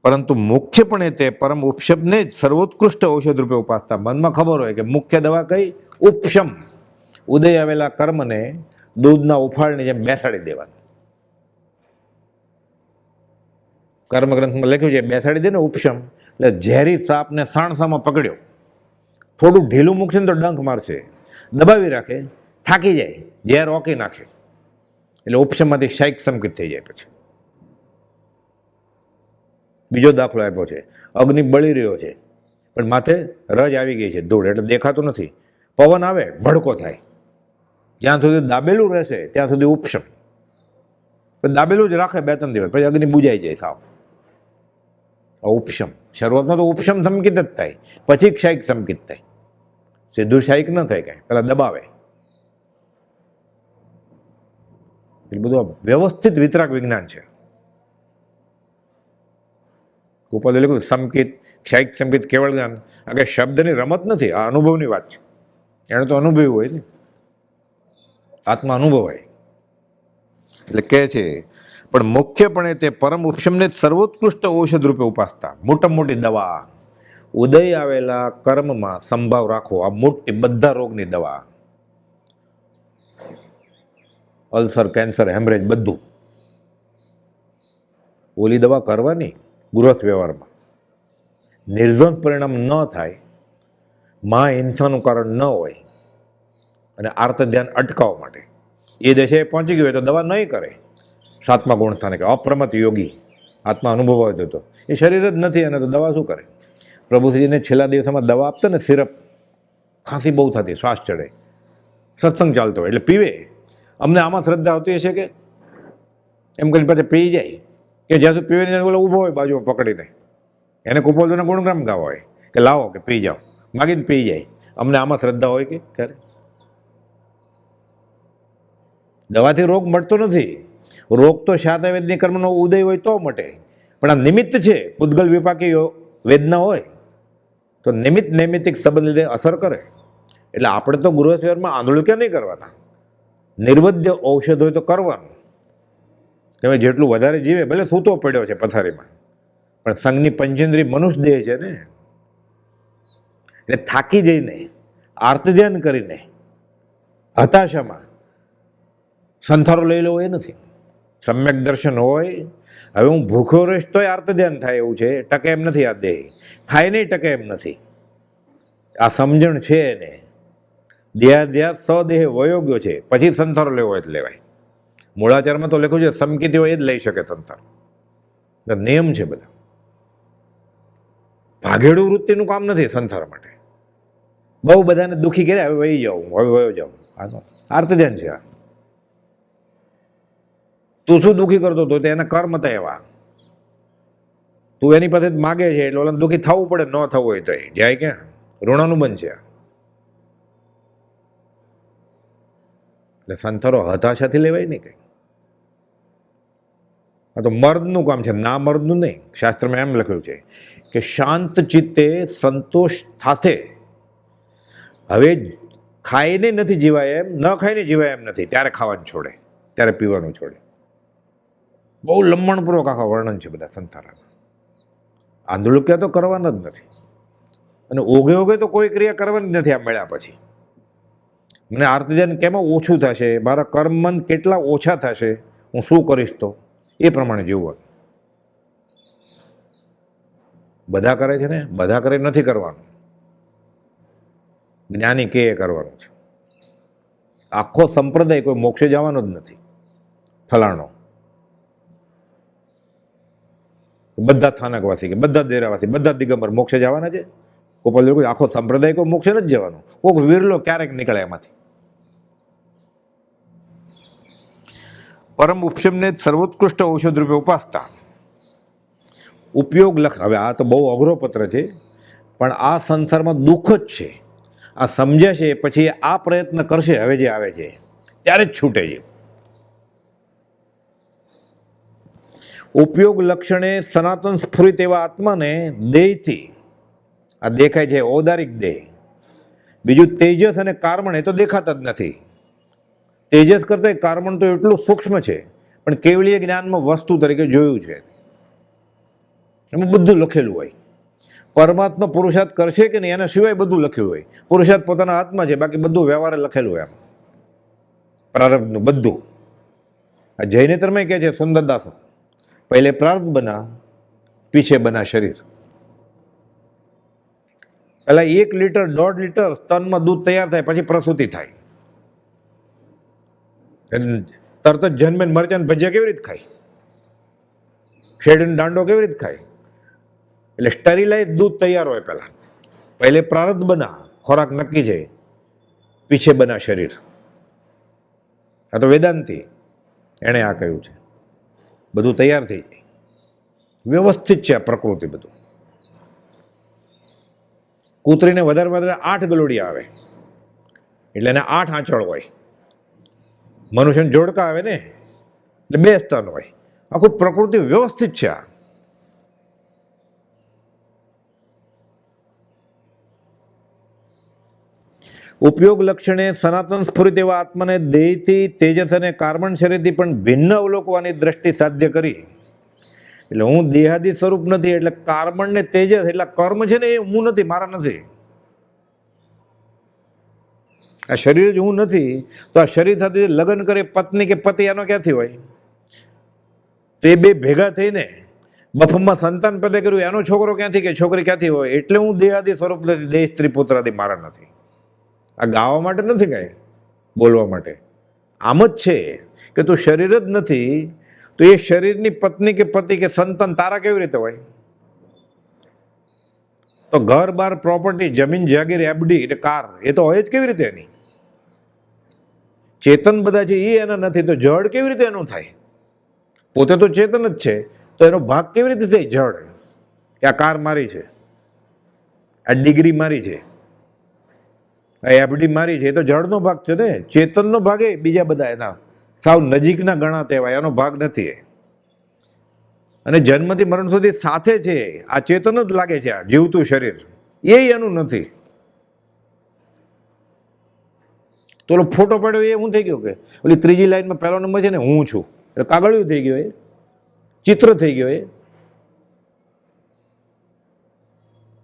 પરંતુ મુખ્યપણે તે પરમ ઉપશમને જ સર્વોત્કૃષ્ટ ઔષધ રૂપે ઉપાસતા. મનમાં ખબર હોય કે મુખ્ય દવા કઈ? ઉપશમ, ઉદય આવેલા કર્મને દૂધના ઉફાળની જેમ બેસાડી દેવાનું. કર્મગ્રંથમાં લખ્યું છે બેસાડી દે ને ઉપશમ. એટલે ઝેરી સાપને સાણસામાં પકડ્યો, થોડુંક ઢીલું મૂકશે ને તો ડંખ મારશે, દબાવી રાખે, થાકી જાય, ઝેર રોકી નાખે, એટલે ઉપશમમાંથી શાઈક સંકિત થઈ જાય. પછી બીજો દાખલો આપ્યો છે, અગ્નિ બળી રહ્યો છે પણ માથે રજ આવી ગઈ છે, ધૂળ, એટલે દેખાતું નથી. પવન આવે ભડકો થાય, જ્યાં સુધી દાબેલું રહેશે ત્યાં સુધી ઉપશમ, દાબેલું જ રાખે 2-3 દિવસ, પછી અગ્નિ બુજાઈ જાય સાવ. ઉપશમ શરૂઆતમાં તો ઉપશમ સંકિત જ થાય, પછી ક્ષાયિક સંકિત થાય. સીધું ક્ષાયિક ન થાય, કાંઈ પેલા દબાવે. એટલે બધું વ્યવસ્થિત વિતરાક વિજ્ઞાન છે. ગોપાલે લખ્યું સંકિત, ક્ષાયિક સંકિત, કેવળ જ્ઞાન. આ કે શબ્દની રમત નથી, આ અનુભવની વાત છે. એને તો અનુભવ્યું હોય ને, આત્મા અનુભવાય. એટલે કહે છે પણ મુખ્યપણે તે પરમ ઉપશમને સર્વોત્કૃષ્ટ ઔષધ રૂપે ઉપાસતા. મોટામાં મોટી દવા, ઉદય આવેલા કર્મમાં સંભાવ રાખો. આ મોટી બધા રોગની દવા, અલ્સર, કેન્સર, હેમરેજ, બધું. ઓલી દવા કરવાની ગૃહસ્થ વ્યવહારમાં. નિર્દ્વંદ પરિણામ ન થાય, માં હિંસાનું કારણ ન હોય, અને આર્ત ધ્યાન અટકાવવા માટે એ દશાએ પહોંચી ગયો હોય તો દવા નહીં કરે. 7મા ગુણ સ્થાને કે અપ્રમત યોગી, આત્મા અનુભવ હોય તો એ શરીર જ નથી, અને તો દવા શું કરે? પ્રભુશ્રીજીને છેલ્લા દિવસોમાં દવા આપતા ને, સિરપ, ખાંસી બહુ થતી, શ્વાસ ચડે, સત્સંગ ચાલતો હોય એટલે પીવે. અમને આમાં શ્રદ્ધા આવતી હશે કે એમ કરીને પાછા પી જાય, કે જ્યાં સુધી પીવે ત્યાં ઓલો ઊભો હોય બાજુમાં પકડીને, એને કુપોલજીના ગુણગ્રામ ગાવા હોય કે લાવો કે પી જાઓ, માગીને પી જાય. અમને આમાં શ્રદ્ધા હોય કે ક્યારે? દવાથી રોગ મળતો નથી. રોગ તો શાતાવેદની કર્મનો ઉદય હોય તો મટે, પણ આ નિમિત્ત છે. પૂતગલ વિપાકી વેદના હોય તો નિમિત્ત નૈમિત્તિક સંબંધ લીધે અસર કરે. એટલે આપણે તો ગૃહ સેવનમાં આંધળું ક્યાં નહીં કરવાના, નિર્વદ્ય ઔષધ હોય તો કરવાનું. તમે જેટલું વધારે જીવે, ભલે સૂતો પડ્યો છે પથારીમાં, પણ સંઘની પંચેન્દ્રિય મનુષ્ય દેહ છે ને, એટલે થાકી જઈને આર્ત ધ્યાન કરીને હતાશામાં સંથારો લઈ લેવો એ નથી. સમ્યક દર્શન હોય, હવે હું ભૂખ્યો રહીશ તોય આર્ત ધ્યાન થાય એવું છે, ટકે એમ નથી. આ દેહ ખાય નહીં ટકે એમ નથી. આ સમજણ છે એને, દેહાધ્યાસ સ્વદેહ વયોગ્યો છે, પછી સંથારો લેવો હોય તો લેવાય. મૂળાચારમાં તો લખ્યું છે સમકીતી હોય એ જ લઈ શકે સંથાર. નિયમ છે બધા. ભાગેડું વૃત્તિનું કામ નથી સંથાર માટે. બહુ બધાને દુઃખી કર્યા, હવે વહી જાઉં, હવે વયો જાઉં, આ તો આર્ત ધ્યાન છે. આ તું શું દુઃખી કરતો હતો? એના કર્મ હતા એવા. તું એની પાસે માગે છે એટલે ઓલા દુઃખી થવું પડે, ન થવું હોય તો એ જાય ક્યાં? ઋણાનુબંધ છે. એટલે સંથારો હતાશાથી લેવાય નહીં કઈ. આ તો મર્દનું કામ છે, ના મર્દનું નહીં. શાસ્ત્રમાં એમ લખ્યું છે કે શાંત ચિત્તે સંતોષ સાથે. હવે ખાઈને નથી જીવાય એમ, ન ખાઈને જીવાય એમ નથી, ત્યારે ખાવાનું છોડે, ત્યારે પીવાનું છોડે. બહુ લંબણપૂર્વક આખા વર્ણન છે બધા સંથારાના. આંધળુક્યા તો કરવાના જ નથી, અને ઓગે ઓગે તો કોઈ ક્રિયા કરવાની નથી. આ મળ્યા પછી મને આર્ત ધ્યાન કેમાં ઓછું થશે, મારા કર્મ કેટલા ઓછા થશે, હું શું કરીશ, તો એ પ્રમાણે જીવવાનું. બધા કરે છે ને, બધા કરે નથી કરવાનું. જ્ઞાની કે કરવાનું છે. આખો સંપ્રદાય કોઈ મોક્ષે જવાનો જ નથી. ફલાણો બધા સ્થાનકવાસી કે બધા દેરાવાસી બધા દિગંબર મોક્ષે જવાના છે. ગોપાલ કોઈ આખો સંપ્રદાય કોઈ મોક્ષે નથી જવાનો. કોઈક વિરલો ક્યારેક નીકળે એમાંથી. પરમ ઉપશમને સર્વોત્કૃષ્ટ ઔષધ રૂપે ઉપાસતા. ઉપયોગ લખ. હવે આ તો બહુ અઘરો પત્ર છે, પણ આ સંસારમાં દુઃખ જ છે. આ સમજે છે પછી આ પ્રયત્ન કરશે. હવે જે આવે છે ત્યારે જ છૂટે છે. ઉપયોગ લક્ષણે સનાતન સ્ફુરિત એવા આત્માને દેહથી, આ દેખાય છે ઔદારિક દેહ. બીજું તેજસ અને કાર્બન, એ તો દેખાતા જ નથી. તેજસ કરતા કાર્બન તો એટલું સૂક્ષ્મ છે, પણ કેવલીય જ્ઞાનમાં વસ્તુ તરીકે જોયું છે. એમાં બધું લખેલું હોય. પરમાત્મા પુરુષાર્થ કરશે કે નહીં એના સિવાય બધું લખ્યું હોય. પુરુષાર્થ પોતાના હાથમાં છે, બાકી બધું વ્યવહારે લખેલું હોય. એમ પ્રારબ્ધનું બધું. આ જૈનેતરમાં કહે છે સુંદરદાસ, પહેલે પ્રાર્થ બના પીછે બના શરીર. પહેલા 1 લીટર 1.5 લીટર સ્તનમાં દૂધ તૈયાર થાય, પછી પ્રસૂતિ થાય. તરત જ જન્મે મરચાં ભજીયા કેવી રીતે ખાય, શેરડીનો દાંડો કેવી રીતે ખાય? એટલે સ્ટરીલાઇઝ દૂધ તૈયાર હોય પહેલા. પહેલે પ્રારબ્ધ બના, ખોરાક નક્કી છે, પીછે બના શરીર. આ તો વેદાંતિ એણે આ કહ્યું છે. બધું તૈયાર થઈ જાય, વ્યવસ્થિત છે આ પ્રકૃતિ બધું. કૂતરીને વધારે વધારે 8 ગલોડી આવે, એટલે એને 8 આંચળ હોય. મનુષ્યને જોડકા આવે ને એટલે 2 સ્તન હોય. આખું પ્રકૃતિ વ્યવસ્થિત છે. આ ઉપયોગ લક્ષણે સનાતન સ્ફુરિત એવા આત્માને દેહથી, તેજસ અને કાર્બન શરીરથી પણ ભિન્ન અવલોકવાની દ્રષ્ટિ સાધ્ય કરી. એટલે હું દેહાદી સ્વરૂપ નથી, એટલે કાર્બન ને તેજસ એટલે કર્મ છે ને એ હું નથી, મારા નથી. આ શરીર જ હું નથી, તો આ શરીર સાથે લગ્ન કરે પત્ની કે પતિ, એનો ક્યાંથી હોય? તો એ બે ભેગા થઈને બફમાં સંતાન પેદા કર્યું, એનો છોકરો ક્યાંથી કે છોકરી ક્યાંથી હોય? એટલે હું દેહાદી સ્વરૂપ નથી, દેહ સ્ત્રી પુત્રાદી મારા નથી. આ ગાવા માટે નથી, કાંઈ બોલવા માટે. આમ જ છે કે તું શરીર જ નથી, તો એ શરીરની પત્ની કે પતિ કે સંતાન તારા કેવી રીતે હોય? તો ઘર બાર પ્રોપર્ટી, જમીન જાગીર, એફડી એટલે કાર, એ તો હોય જ કેવી રીતે એની? ચેતન બધા છે એ એના નથી, તો જડ કેવી રીતે એનું થાય? પોતે તો ચેતન જ છે, તો એનો ભાગ કેવી રીતે થાય જડ? કે આ કાર મારી છે, આ ડિગ્રી મારી છે, આ એફડી મારી છે, એ તો જડનો ભાગ છે ને. ચેતનનો ભાગ એ બીજા બધા એના સાવ નજીકના ગણા કહેવાય, એનો ભાગ નથી. અને જન્મથી મરણ સુધી સાથે છે. આ ચેતન જ લાગે છે, આ જીવતું શરીર એ એનું નથી. તો ઓલો ફોટો પાડ્યો એ હું થઈ ગયો કે ઓલી ત્રીજી લાઈનમાં પહેલો નંબર છે ને હું છું, એટલે કાગળિયું થઈ ગયો, એ ચિત્ર થઈ ગયો.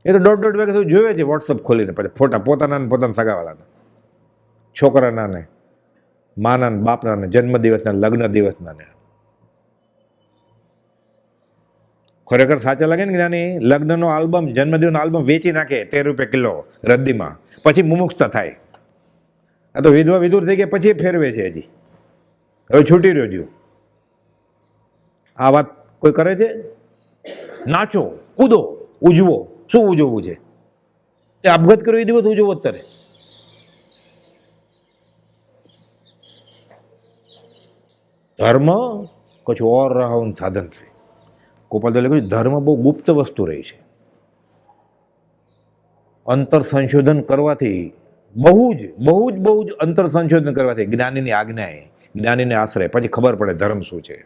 એ તો દોઢ વાગ્યા સુધી જોવે છે વોટ્સઅપ ખોલીને, પછી ફોટા પોતાના ને પોતાના સગાવાલાના, છોકરાના ને માના ને બાપના ને જન્મદિવસના લગ્ન દિવસના ને. ખરેખર સાચા લાગે ને જ્ઞાની, લગ્નનો આલ્બમ જન્મદિવસનો આલ્બમ વેચી નાખે 13 રૂપિયા કિલો રદ્દીમાં, પછી મુમુક્ષતા થાય. આ તો વિધવા વિધુર થઈ ગયા પછી ફેરવે છે, હજી હવે છૂટી રહ્યો જીવ. આ વાત કોઈ કરે છે? નાચો કૂદો ઉજવો. શું ઉજવવું છે? એ આપઘાત કર્યો એ દિવસ ઉજવો અત્યારે. ધર્મ કુછ ઓર રહા ઉન સાધન से. ગોપાલ કહ્યું ધર્મ બહુ ગુપ્ત વસ્તુ રહી છે. અંતર સંશોધન કરવાથી બહુ જ અંતર સંશોધન કરવાથી જ્ઞાનીની આજ્ઞાએ, જ્ઞાનીને આશ્રય પછી ખબર પડે ધર્મ શું છે.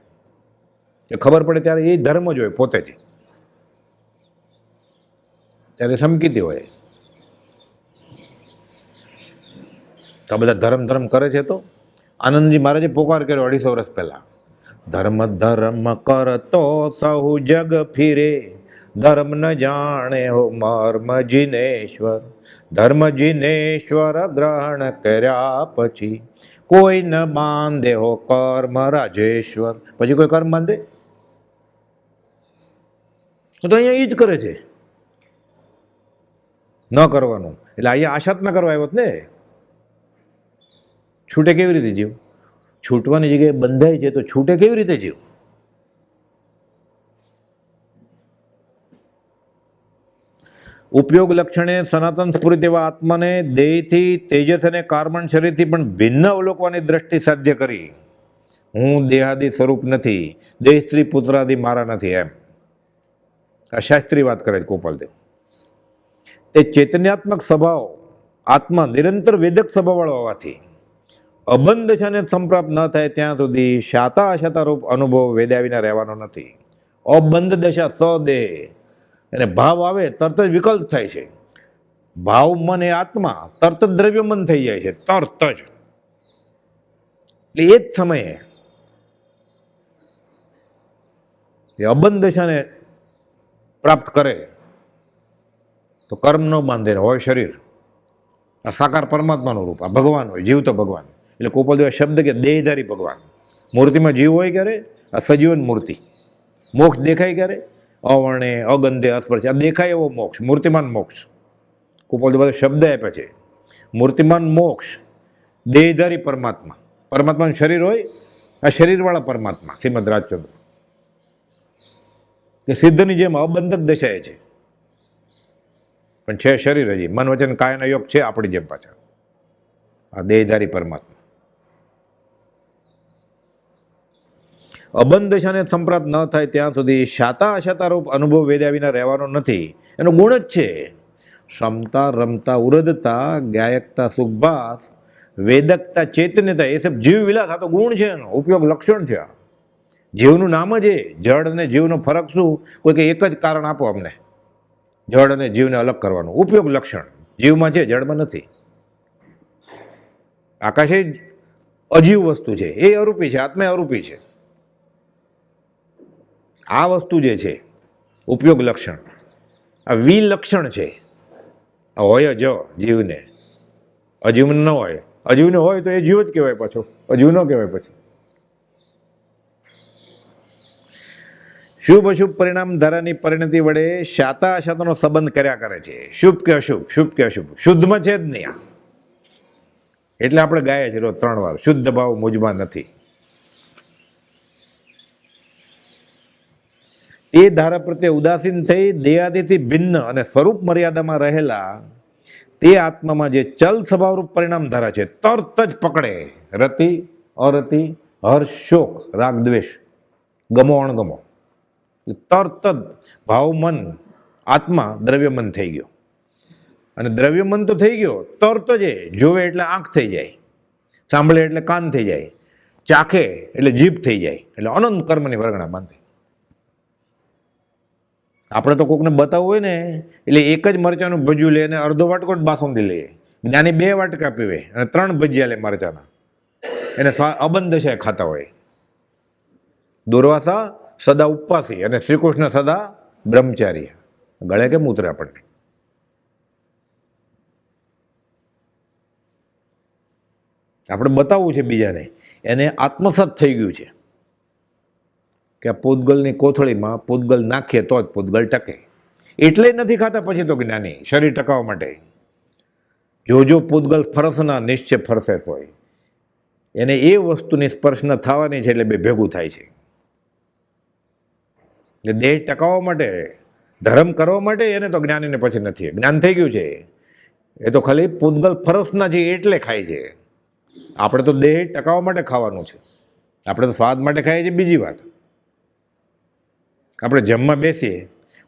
એ ખબર પડે ત્યારે એ ધર્મ જ હોય પોતે જ, ત્યારે સમકીતી હોય. તો બધા ધર્મ કરે છે. તો આનંદજી મહારાજે પોકાર કર્યો 250 વર્ષ પહેલા, ધર્મ ધર્મ કરતો સહુ જગ ફિરે, ધર્મ ન જાણે હો મર્મ જીનેશ્વર, ધર્મ જીનેશ્વર ગ્રહણ કર્યા પછી કોઈ ન બાંધે હો કર્મ રાજેશ્વર. પછી કોઈ કર્મ બાંધે? તો અહીંયા એ જ કરે છે ન કરવાનું. એટલે અહીંયા આશાત ના કરવા આવ્યો ને. છૂટે કેવી રીતે જીવ? છૂટવાની જગ્યાએ બંધાય છે તો છૂટે કેવી રીતે જીવ? ઉપયોગ લક્ષણે સનાતન સ્ફુરિત એવા આત્માને દેહથી, તેજસ અને કાર્બન શરીરથી પણ ભિન્ન અવલોકવાની દ્રષ્ટિ સાધ્ય કરી. હું દેહાદી સ્વરૂપ નથી, દેહ સ્ત્રી પુત્રાદિ મારા નથી, એમ આ શાસ્ત્રી વાત કરે છે ગોપાલદેવ. તે ચૈતન્યાત્મક સ્વભાવ આત્મા નિરંતર વેદક સ્વભાવવાળો હોવાથી અબંધ દશાને સંપ્રાપ્ત ન થાય ત્યાં સુધી શાતા અશાતા રૂપ અનુભવ વેદ્યા વિના રહેવાનો નથી. અબંધ દશા સદેહ, અને ભાવ આવે તરત જ વિકલ્પ થાય છે. ભાવ મન એ આત્મા તરત જ દ્રવ્ય મન થઈ જાય છે, તરત જ. એટલે એ જ સમયે એ અબંધ દશાને પ્રાપ્ત કરે તો કર્મ ન બાંધે, હોય શરીર. આ સાકાર પરમાત્માનું રૂપ, આ ભગવાન હોય, જીવતો ભગવાન. એટલે ગોપાલદેવ શબ્દ કે દેહધારી ભગવાન. મૂર્તિમાં જીવ હોય ક્યારે? આ સજીવન મૂર્તિ. મોક્ષ દેખાય ક્યારે? અવર્ણે અગંધે અસ્પર્શ, આ દેખાય એવો મોક્ષ, મૂર્તિમાન મોક્ષ. ગોપાલદેવ શબ્દ આપે છે, મૂર્તિમાન મોક્ષ, દેહધારી પરમાત્મા. પરમાત્માનું શરીર હોય, આ શરીરવાળા પરમાત્મા શ્રીમદ રાજચંદ્ર કે સિદ્ધની જેમ અબંધક દશાએ છે, પણ છે શરીર હજી. મન વચન કાયના યોગ છે આપણી જેમ પાછા. આ દેહધારી પરમાત્મા અબંધ દશાને સંપ્રાપ્ત ન થાય ત્યાં સુધી શાતા અશાતા રૂપ અનુભવ વેદ્યા વિના રહેવાનો નથી. એનો ગુણ જ છે ક્ષમતા, રમતા, ઉરદતા, ગાયકતા, સુખભાસ, વેદકતા, ચૈતન્યતા, એ સબ જીવ વિલાસ. આ તો ગુણ છે, એનો ઉપયોગ લક્ષણ છે. જીવનું નામ જ એ. જળ અને જીવનો ફરક શું? કોઈ કે એક જ કારણ આપો અમને જળ અને જીવને અલગ કરવાનું. ઉપયોગ લક્ષણ જીવમાં છે, જળમાં નથી. આકાશે અજીવ વસ્તુ છે, એ અરૂપી છે, આત્મા અરૂપી છે. આ વસ્તુ જે છે ઉપયોગ લક્ષણ, આ વિલક્ષણ છે. આ હોય જ જીવને, અજીવને ન હોય. અજીવને હોય તો એ જીવ જ કહેવાય, પાછો અજીવ ન કહેવાય. પછી શુભ અશુભ પરિણામ ધારાની પરિણતિ વડે શાતા અશાતાનો સંબંધ કર્યા કરે છે. શુભ કે અશુભ, શુભ કે અશુભ, શુદ્ધમાં છે જ નહીં આ. એટલે આપણે ગાય છે રોજ 3 વાર, શુદ્ધ ભાવ મુજમાં નથી. એ ધારા પ્રત્યે ઉદાસીન થઈ દેહાદિથી ભિન્ન અને સ્વરૂપ મર્યાદામાં રહેલા તે આત્મામાં જે ચલ સ્વભાવરૂપ પરિણામ ધારા છે તરત જ પકડે રતિ, અરતિ, હર્ષ, શોક, રાગ, દ્વેષ, ગમો, અણગમો. તરત જ ભાવ મન આત્મા દ્રવ્યમન થઈ ગયો. અને દ્રવ્યમન તો થઈ ગયો, તરત જ જોવે એટલે આંખ થઈ જાય, સાંભળે એટલે કાન થઈ જાય, ચાખે એટલે જીભ થઈ જાય. એટલે અનંત કર્મની વર્ગણા બાંધે. આપણે તો કોકને બતાવવું હોય ને એટલે એક જ મરચાનું ભજ્યું લે અને અડધો વાટકો જ બાસુંદી લે. જ્ઞાની 2 વાટકા પીવે અને 3 ભજીયા લે મરચાના, એને અબંધ છે ખાતા હોય. દુર્વાસા સદા ઉપવાસી અને શ્રીકૃષ્ણ સદા બ્રહ્મચારી. ગળે કેમ ઉતરે આપણને? આપણે બતાવવું છે બીજાને, એને આત્મસાત થઈ ગયું છે કે આ પૂતગલની કોથળીમાં પૂતગલ નાખીએ તો જ પૂતગલ ટકે. એટલે નથી ખાતા પછી તો જ્ઞાની, શરીર ટકાવવા માટે. જો પૂતગલ ફરસના નિશ્ચય ફરસે હોય, એને એ વસ્તુની સ્પર્શ ન થવાની છે એટલે બે ભેગું થાય છે. એટલે દેહ ટકાવવા માટે, ધર્મ કરવા માટે એને તો જ્ઞાનીને પછી નથી. જ્ઞાન થઈ ગયું છે, એ તો ખાલી પૂતગલ ફરસના છે એટલે ખાય છે. આપણે તો દેહ ટકાવવા માટે ખાવાનું છે. આપણે તો સ્વાદ માટે ખાઈએ છીએ. બીજી વાત, આપણે જમવા બેસીએ,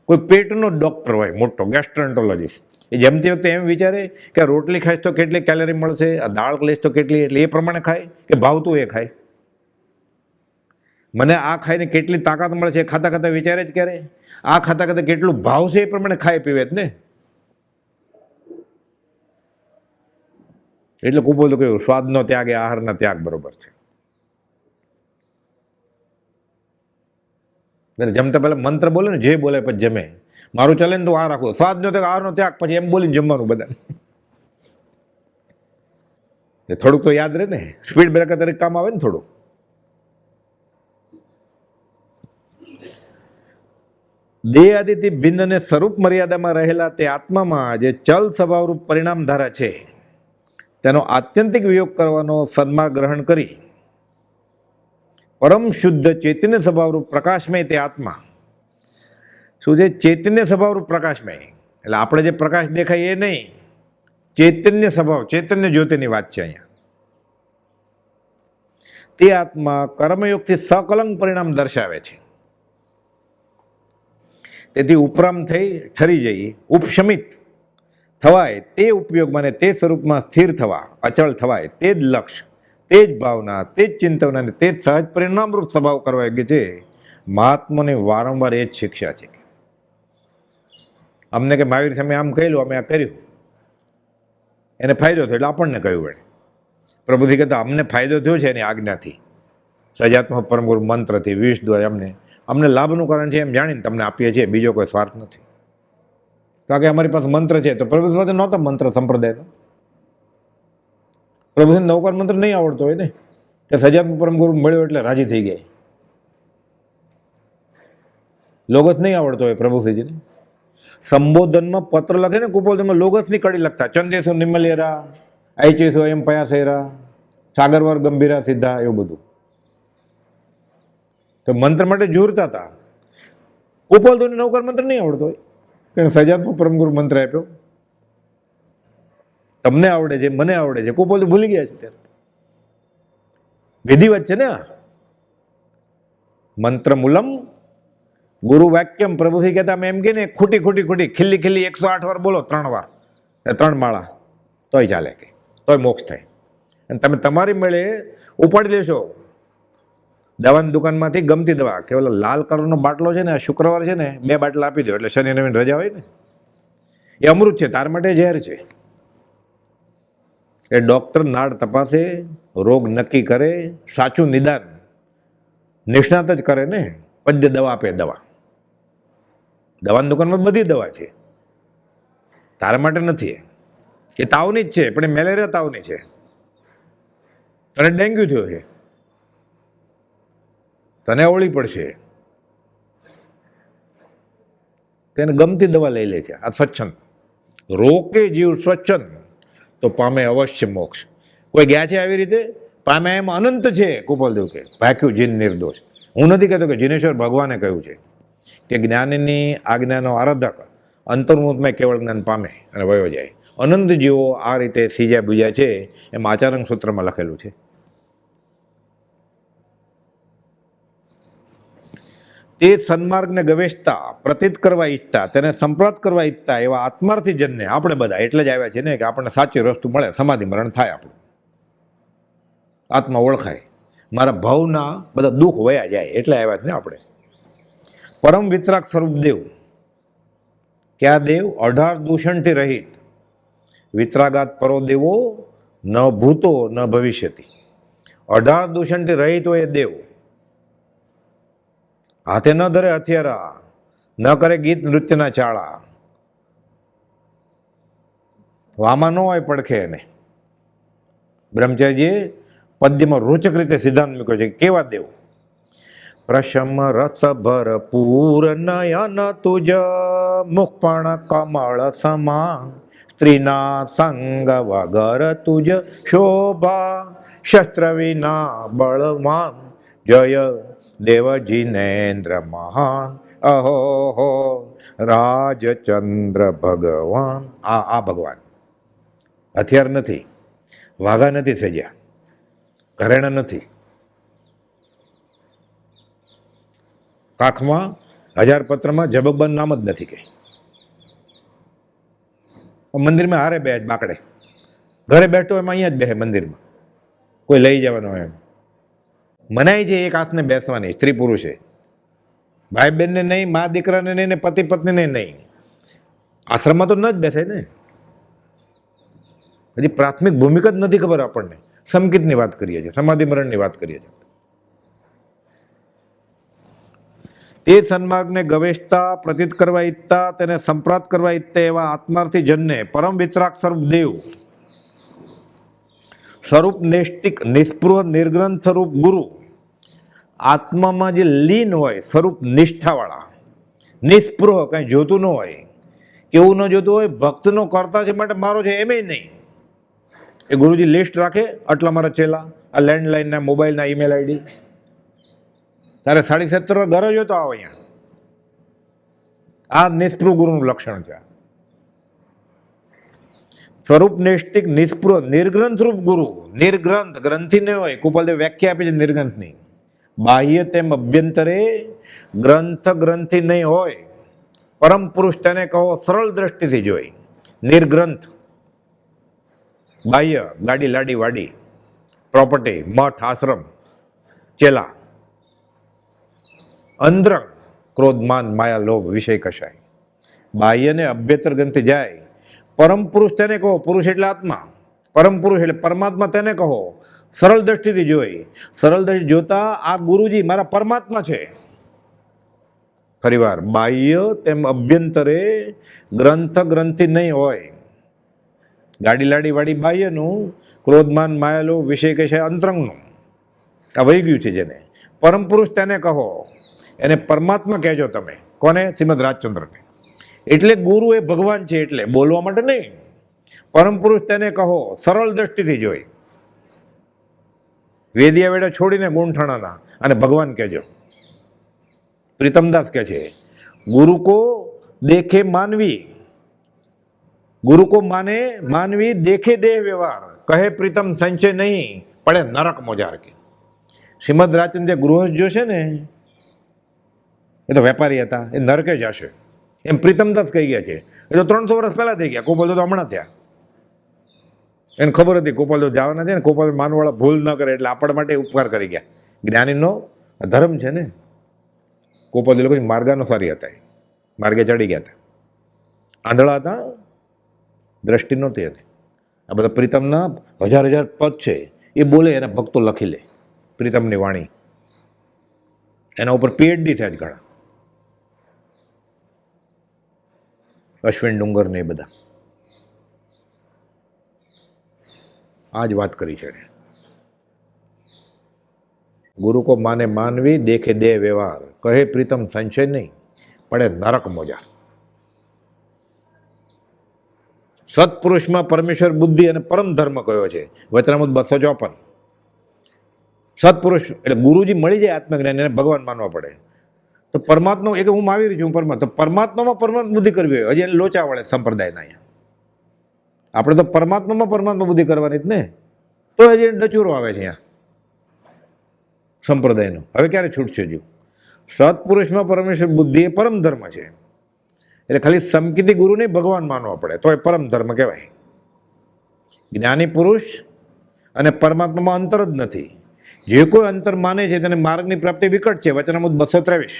કોઈ પેટનો ડૉક્ટર હોય મોટો ગેસ્ટ્રોએન્ટરોલોજીસ્ટ, એ જમતી વખતે એમ વિચારે કે આ રોટલી ખાઈશ તો કેટલી કેલરી મળશે, આ દાળ લઈશ તો કેટલી, એટલે એ પ્રમાણે ખાય કે ભાવતું એ ખાય? મને આ ખાઈને કેટલી તાકાત મળે છે ખાતા ખાતા વિચારે જ ક્યારે? આ ખાતા ખાતા કેટલું ભાવશે એ પ્રમાણે ખાય પીવે જ ને. એટલે કુપોલ તો કહ્યું સ્વાદનો ત્યાગ એ આહારના ત્યાગ બરોબર છે. જમતા પહેલા મંત્ર બોલે ને, જે બોલે પછી જમે. મારું ચાલે ને તો આ રાખો, સ્વાદનો ત્યાગ આહારનો ત્યાગ, પછી એમ બોલીને જમવાનું બધા. થોડુંક તો યાદ રહે ને, સ્પીડ બ્રેકર તરીકે કામ આવે ને થોડું. દેહ આદિથી ભિન્ન અને સ્વરૂપ મર્યાદામાં રહેલા તે આત્મામાં જે ચલ સ્વભાવરૂપ પરિણામ ધારા છે, તેનો આત્યંતિક વિયોગ કરવાનો સન્માર્ગ ગ્રહણ કરી પરમ શુદ્ધ ચૈતન્ય સ્વભાવરૂપ પ્રકાશમય તે આત્મા શું છે? ચૈતન્ય સ્વભાવરૂપ પ્રકાશમય. એટલે આપણે જે પ્રકાશ દેખાય એ નહીં, ચૈતન્ય સ્વભાવ, ચૈતન્ય જ્યોતિની વાત છે અહીંયા. તે આત્મા કર્મયોગથી સકલંક પરિણામ દર્શાવે છે. તેથી ઉપરામ થઈ ઠરી જઈ, ઉપશમિત થવાય તે ઉપયોગમાં ને તે સ્વરૂપમાં સ્થિર થવા, અચળ થવાય તે જ લક્ષ્ય, તે જ ભાવના, તે જ ચિંતન અને તે જ સહજ પરિણામરૂપ સ્વભાવ કરવા કે છે. મહાત્માની વારંવાર એ જ શિક્ષા છે. અમને કે મહાવીર સામે આમ કહેલું, અમે આ કર્યું, એને ફાયદો થયો એટલે આપણને કહ્યું. એને પ્રભુજી કહેતા અમને ફાયદો થયો છે એની આજ્ઞાથી, સજાત્મક પરમગુરુ મંત્રથી, વિષ દ્વારા અમને લાભનું કારણ છે એમ જાણીને તમને આપીએ છીએ, બીજો કોઈ સ્વાર્થ નથી. કારણ કે અમારી પાસે મંત્ર છે. તો પ્રભુ પાસે નહોતા મંત્ર સંપ્રદાયનો. પ્રભુજીને નવકાર મંત્ર નહીં આવડતો હોય ને, કે સજાત્મક પરમગુરુ મળ્યો એટલે રાજી થઈ ગયા. લોગસ નહીં આવડતો હોય પ્રભુજીને. સંબોધનમાં પત્ર લખે ને કુપોલમાં લોગસની કડી લખતા, ચંદેશો નિમલેરા, આઈચેસો એમ પયાસેરા, સાગરવર ગંભીરા સિદ્ધા, એવું બધું. તો મંત્ર માટે જોરતા હતા. કુપોલ તો નવકાર મંત્ર નહીં આવડતો હોય, કારણ સજાત્મક પરમગુરુ મંત્ર આપ્યો. તમને આવડે છે, મને આવડે છે, કુપોલ તો ભૂલી ગયા છે. ત્યારે વિધિવત છે ને આ મંત્ર મૂલમ ગુરુ વાક્યમ. પ્રભુજી કહેતા અમે એમ કે ને ખૂટી ખૂટી ખૂટી ખીલ્લી ખીલ્લી 108 વાર બોલો, 3 વાર, 3 માળા, તોય ચાલે, કે તોય મોક્ષ થાય. અને તમે તમારી મેળે ઉપાડી લેશો દવાની દુકાનમાંથી ગમતી દવા, કે ઓલો લાલ કલરનો બાટલો છે ને, શુક્રવાર છે ને 2 બાટલા આપી દો એટલે શનિ રવિ રજા હોય ને, એ અમૃત છે, તાર માટે ઝેર છે. એ ડૉક્ટર નાડ તપાસે, રોગ નક્કી કરે, સાચું નિદાન નિષ્ણાત જ કરે ને, પદ્ય દવા આપે. દવાની દુકાનમાં બધી દવા છે, તારા માટે નથી. એ તાવની જ છે, પણ એ મેલેરિયા તાવની છે. તને ડેન્ગ્યુ થયો છે, તને અવળી પડશે, તેને ગમતી દવા લઈ લે છે. આ સ્વચ્છંદ રોકે જીવ સ્વચ્છંદ તો પામે અવશ્ય મોક્ષ. કોઈ ગયા છે આવી રીતે? પામે એમ અનંત છે. કુપોલદેવ કે ભાખ્યું જીન નિર્દોષ. હું નથી કહેતો કે જીનેશ્વર ભગવાને કહ્યું છે કે જ્ઞાનીની આજ્ઞાનો આરાધક અંતર્મુખમાં કેવળ જ્ઞાન પામે અને વયો જાય. અનંત જીવો આ રીતે સીજા બુજ્યા છે, એમ આચારંગ સૂત્રમાં લખેલું છે. તે સન્માર્ગને ગવેષતા, પ્રતીત કરવા ઈચ્છતા, તેને સંપ્રાપ્ત કરવા ઈચ્છતા એવા આત્માર્થી જનને આપણે બધા એટલે જ આવ્યા છે ને, કે આપણને સાચી વસ્તુ મળે, સમાધિ મરણ થાય, આપણું આત્મા ઓળખાય, મારા ભાવના બધા દુઃખ વયા જાય, એટલે આવ્યા છે ને આપણે. પરમ વિતરાગ સ્વરૂપ દેવ ક્યાં દેવ? 18 દૂષણથી રહિત, વિતરાગાત પરો દેવો, ન ભૂતો ન ભવિષ્યતિ. 18 દૂષણથી રહિત હોય એ દેવ. હાથે ન ધરે હથિયારા, ન કરે ગીત નૃત્યના ચાળા, વામાં ન હોય પડખે એને. બ્રહ્મચારીજીએ પદ્યમાં રોચક રીતે સિદ્ધાંત મૂક્યો છે. કેવા દેવ? પ્રશમ રસ ભરપૂર નયન તુજ, મુખપણ કમળ સમા, સ્ત્રીના સંગ વગર તુજ શોભા, શસ્ત્ર વિના બળવાન, જય દેવ જીનેન્દ્ર મહાન, અહો હો રાજચંદ્ર ભગવાન. આ ભગવાન હથિયાર નથી, વાઘા નથી સજ્યા, ઘરેણા નથી, કાખમાં 1000 પત્રમાં જબકબન નામ જ નથી. કે મંદિરમાં હારે બે બાકડે, ઘરે બેઠો એમાં અહીંયા જ બેસે મંદિરમાં, કોઈ લઈ જવાનો એમ મનાય છે. એક હાથને બેસવાની સ્ત્રી પુરુષે, ભાઈ બહેનને નહીં, મા દીકરાને નહીં, ને પતિ પત્નીને નહીં. આશ્રમમાં તો ન જ બેસે ને. હજી પ્રાથમિક ભૂમિકા જ નથી ખબર આપણને. સમકિતની વાત કરીએ છીએ, સમાધિ મરણની વાત કરીએ છીએ. તે સન્માર્ગને ગવેષતા, પ્રતીત કરવા ઈચ્છતા, તેને સંપ્રાપ્ત કરવા ઈચ્છતા એવા આત્માર્થી જનને પરમ વિતરાગ સ્વરૂપ દેવ, સ્વરૂપ નૈષ્ટિક નિસ્પૃહ નિર્ગ્રંથ સ્વરૂપ ગુરુ, આત્મામાં જે લીન હોય, સ્વરૂપ નિષ્ઠાવાળા, નિસ્પૃહ, કાંઈ જોતું ન હોય, કેવું ન જોતું હોય, ભક્તનો કરતા છે માટે મારો છે એમ નહીં. એ ગુરુજી લિસ્ટ રાખે, આટલા મારા ચેલા, આ લેન્ડલાઇનના, મોબાઈલના, ઈમેલ આઈડી, તારે 7.5 ગરજ હોય તો આવો અહીંયા. આ નિસ્પૃહ ગુરુનું લક્ષણ છે. સ્વરૂપ નૈષ્ટિક નિસ્પૃહ નિર્ગ્રંથ રૂપ ગુરુ. નિર્ગ્રંથ, ગ્રંથિ ન હોય. કુપાલદેવ વ્યાખ્યા આપી છે નિર્ગ્રંથની. બાહ્ય તેમ અભ્યંતરે ગ્રંથ ગ્રંથિ નહીં હોય. પરમ પુરુષ તેને કહો સરળ દ્રષ્ટિથી જોઈ. નિર્ગ્રંથ, બાહ્ય, ગાડી લાડી વાડી, પ્રોપર્ટી, મઠ આશ્રમ, ચેલા. અંતરંગ, ક્રોધ માન માયા લોભ વિષય કશાય. બાહ્ય ને અભ્યંતર ગ્રંથિ જાય. પરમ પુરુષ તેને કહો, પુરુષ એટલે આત્મા, પરમ પુરુષ એટલે પરમાત્મા તેને કહો સરળ દ્રષ્ટિથી જોઈ. સરળ દ્રષ્ટિ જોતા આ ગુરુજી મારા પરમાત્મા છે. ફરીવાર, બાહ્ય તેમ અભ્યંતરે ગ્રંથ ગ્રંથિ નહીં હોય. ગાડી લાડી વાડી બાહ્યનું, ક્રોધમાન માયાલો વિષય કશાય અંતરંગનું. આ વહી ગયું છે જેને. પરમ પુરુષ તેને કહો, એને પરમાત્મા કહેજો તમે. કોને? શ્રીમદ રાજચંદ્રને. એટલે ગુરુ એ ભગવાન છે, એટલે બોલવા માટે નહીં. પરમ પુરુષ તેને કહો સરળ દ્રષ્ટિથી જોઈ. વેદિયા વેડા છોડીને ગુણઠાણાના અને ભગવાન કહેજો. પ્રીતમદાસ કહે છે, ગુરુ કો દેખે માનવી, ગુરુ કો માને માનવી, દેખે દેહ વ્યવહાર, કહે પ્રીતમ સંચય નહીં, પડે નરક મોજાર. કે શ્રીમદ રાજચંદ્ર ગૃહસ્થ જો છે ને, એ તો વેપારી હતા, એ નરકે જશે એમ પ્રીતમદાસ કહી ગયા છે. એ તો 300 વર્ષ પહેલા થઈ ગયા. ગોપાલ તો હમણાં થયા. એને ખબર હતી ગોપાલદેવ જવાના છે ને, ગોપાલ માનવાળા ભૂલ ન કરે એટલે આપણા માટે ઉપકાર કરી ગયા. જ્ઞાનીનો ધર્મ છે ને. ગોપાલદેવ લોકો માર્ગાનુસારી હતા, માર્ગે ચડી ગયા હતા. આંધળા હતા, દ્રષ્ટિ નહોતી હતી. આ બધા પ્રીતમના 1000 પદ છે, એ બોલે એના ભક્તો લખી લે. પ્રીતમની વાણી, એના ઉપર PhD થયા જ ઘણા. અશ્વિન ડુંગર ને એ બધા આ જ વાત કરી છે. ગુરુ કો માને માનવી, દેખે દે વ્યવહાર, કહે પ્રીતમ સંશય નહીં, પડે નરક મોજા. સત્પુરુષમાં પરમેશ્વર બુદ્ધિ અને પરમ ધર્મ કયો છે. વચનામૃત 254. સત્પુરુષ એટલે ગુરુજી મળી જાય આત્મજ્ઞાન, એને ભગવાન માનવા પડે. તો પરમાત્મા, એક હું મહાવીર છું પરમાત્મા, તો પરમાત્મામાં પરમાત્મા બુદ્ધિ કરવી હોય. હજી એને લોચા વળે સંપ્રદાયના. અહીંયા આપણે તો પરમાત્મામાં પરમાત્મા બુદ્ધિ કરવાની જ ને, તો હજી ડચુરો આવે છે અહીંયા સંપ્રદાયનો. હવે ક્યારે છૂટશે? જો સત્પુરુષમાં પરમેશ્વર બુદ્ધિ એ પરમ ધર્મ છે. એટલે ખાલી સમકિતી ગુરુને ભગવાન માનવા પડે તો એ પરમ ધર્મ કહેવાય. જ્ઞાની પુરુષ અને પરમાત્મામાં અંતર જ નથી. જે કોઈ અંતર માને છે તેને માર્ગની પ્રાપ્તિ વિકટ છે. વચનામૃત 223.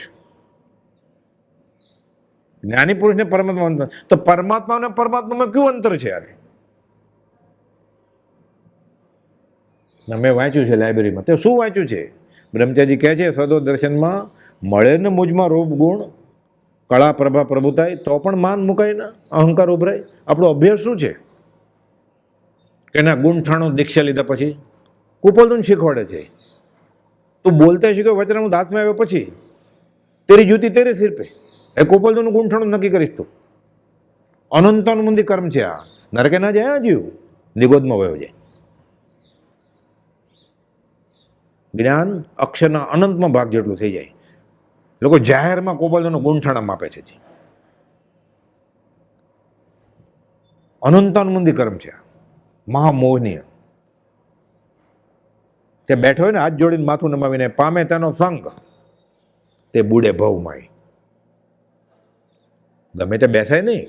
જ્ઞાની પુરુષને પરમાત્મા, તો પરમાત્મા અને પરમાત્મામાં કયું અંતર છે યાર? મેં વાંચ્યું છે લાઇબ્રેરીમાં. તે શું વાંચ્યું છે? બ્રહ્મચારી કહે છે સદો દર્શનમાં મળે ને મુજમાં રૂપ ગુણ કળા પ્રભા પ્રભુતાય તો પણ માન મુકાય ને અહંકાર ઉભરાય. આપણો અભ્યાસ શું છે? કે ના ગુણઠાણો દીક્ષા લીધા પછી કુપોલતું શીખવાડે છે. તું બોલતા શીખ્યો વચનામૃત હાથમાં આવ્યો પછી તેરી જૂતી તેરે સિર પે. એ કુપોલતું ગુણઠાણું નક્કી કરીશ તું. અનંતાનુબંધી કર્મ છે આ. નરકે ના જાય જીવ, નિગોદમાં વયો જાય. જ્ઞાન અક્ષરના અનંતમાં ભાગ જેટલું થઈ જાય. લોકો જાહેરમાં કુપોલતું ગુણઠાણા માપે છે. અનંતાનુબંધી કર્મ છે, મહામોહનીય. તે બેઠો હોય ને હાથ જોડીને માથું નમાવીને પામે તેનો સંગ તે બુડે ભવમાય. ગમે તે બેસાય નહીં.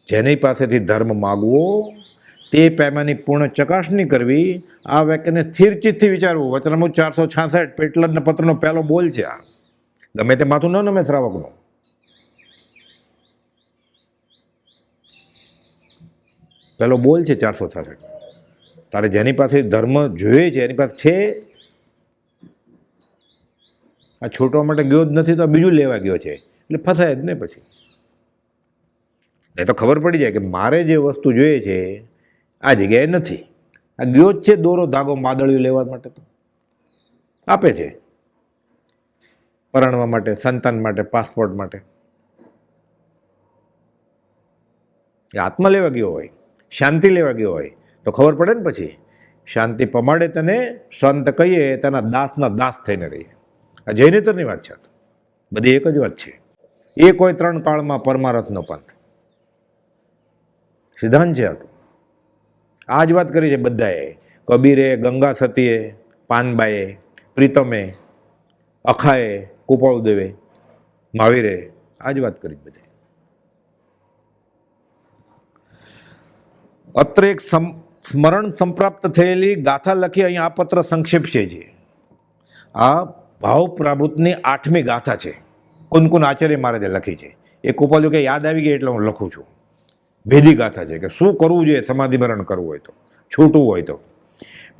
જેની પાસેથી ધર્મ માગવો તે પેમાની પૂર્ણ ચકાસણી કરવી. આ વાક્યને સ્થિરચિત્તથી વિચારવું. વચનામૃત 466 પેટલરના પત્રનો પહેલો બોલ છે આ. ગમે તે માથું ન નમે શ્રાવકનું. પહેલો બોલ છે 466. તારે જેની પાસે ધર્મ જોઈએ છે એની પાસે છે. આ છોટવા માટે ગયો જ નથી તો આ બીજું લેવા ગયો છે એટલે ફસાય જ ને પછી. એ તો ખબર પડી જાય કે મારે જે વસ્તુ જોઈએ છે આ જગ્યાએ નથી. આ ગયો જ છે દોરો ધાગો માદળિયું લેવા માટે, તો આપે છે પરણવા માટે, સંતાન માટે, પાસપોર્ટ માટે. એ આત્મા લેવા ગયો હોય, શાંતિ લેવા ગયો હોય તો ખબર પડે ને પછી. શાંતિ પમાડે તને સંત કહીએ તેના દાસના દાસ થઈને રહીએ. આ જૈનેતરની વાત છે. બધી એક જ વાત છે. એ કોઈ 3 કાળમાં પરમારથનો પંથ સિદ્ધાંત છે. આ જ વાત કરી છે બધાએ. કબીરે, ગંગા સતીએ, પાનબાઈએ, પ્રીતમે, અખાએ, કુપાળદેવે, મહાવીરે આ જ વાત કરી બધે. અત્રે એક સ્મરણ સંપ્રાપ્ત થયેલી ગાથા લખી અહીં આ પત્ર સંક્ષેપ છે. આ ભાવ પ્રાભુતની 8મી ગાથા છે. કુનકુન આચાર્ય મહારાજે લખી છે. એ કુપાલ કે યાદ આવી ગઈ એટલે હું લખું છું. ભેદી ગાથા છે કે શું કરવું જોઈએ સમાધિ મરણ કરવું હોય તો, છૂટવું હોય તો.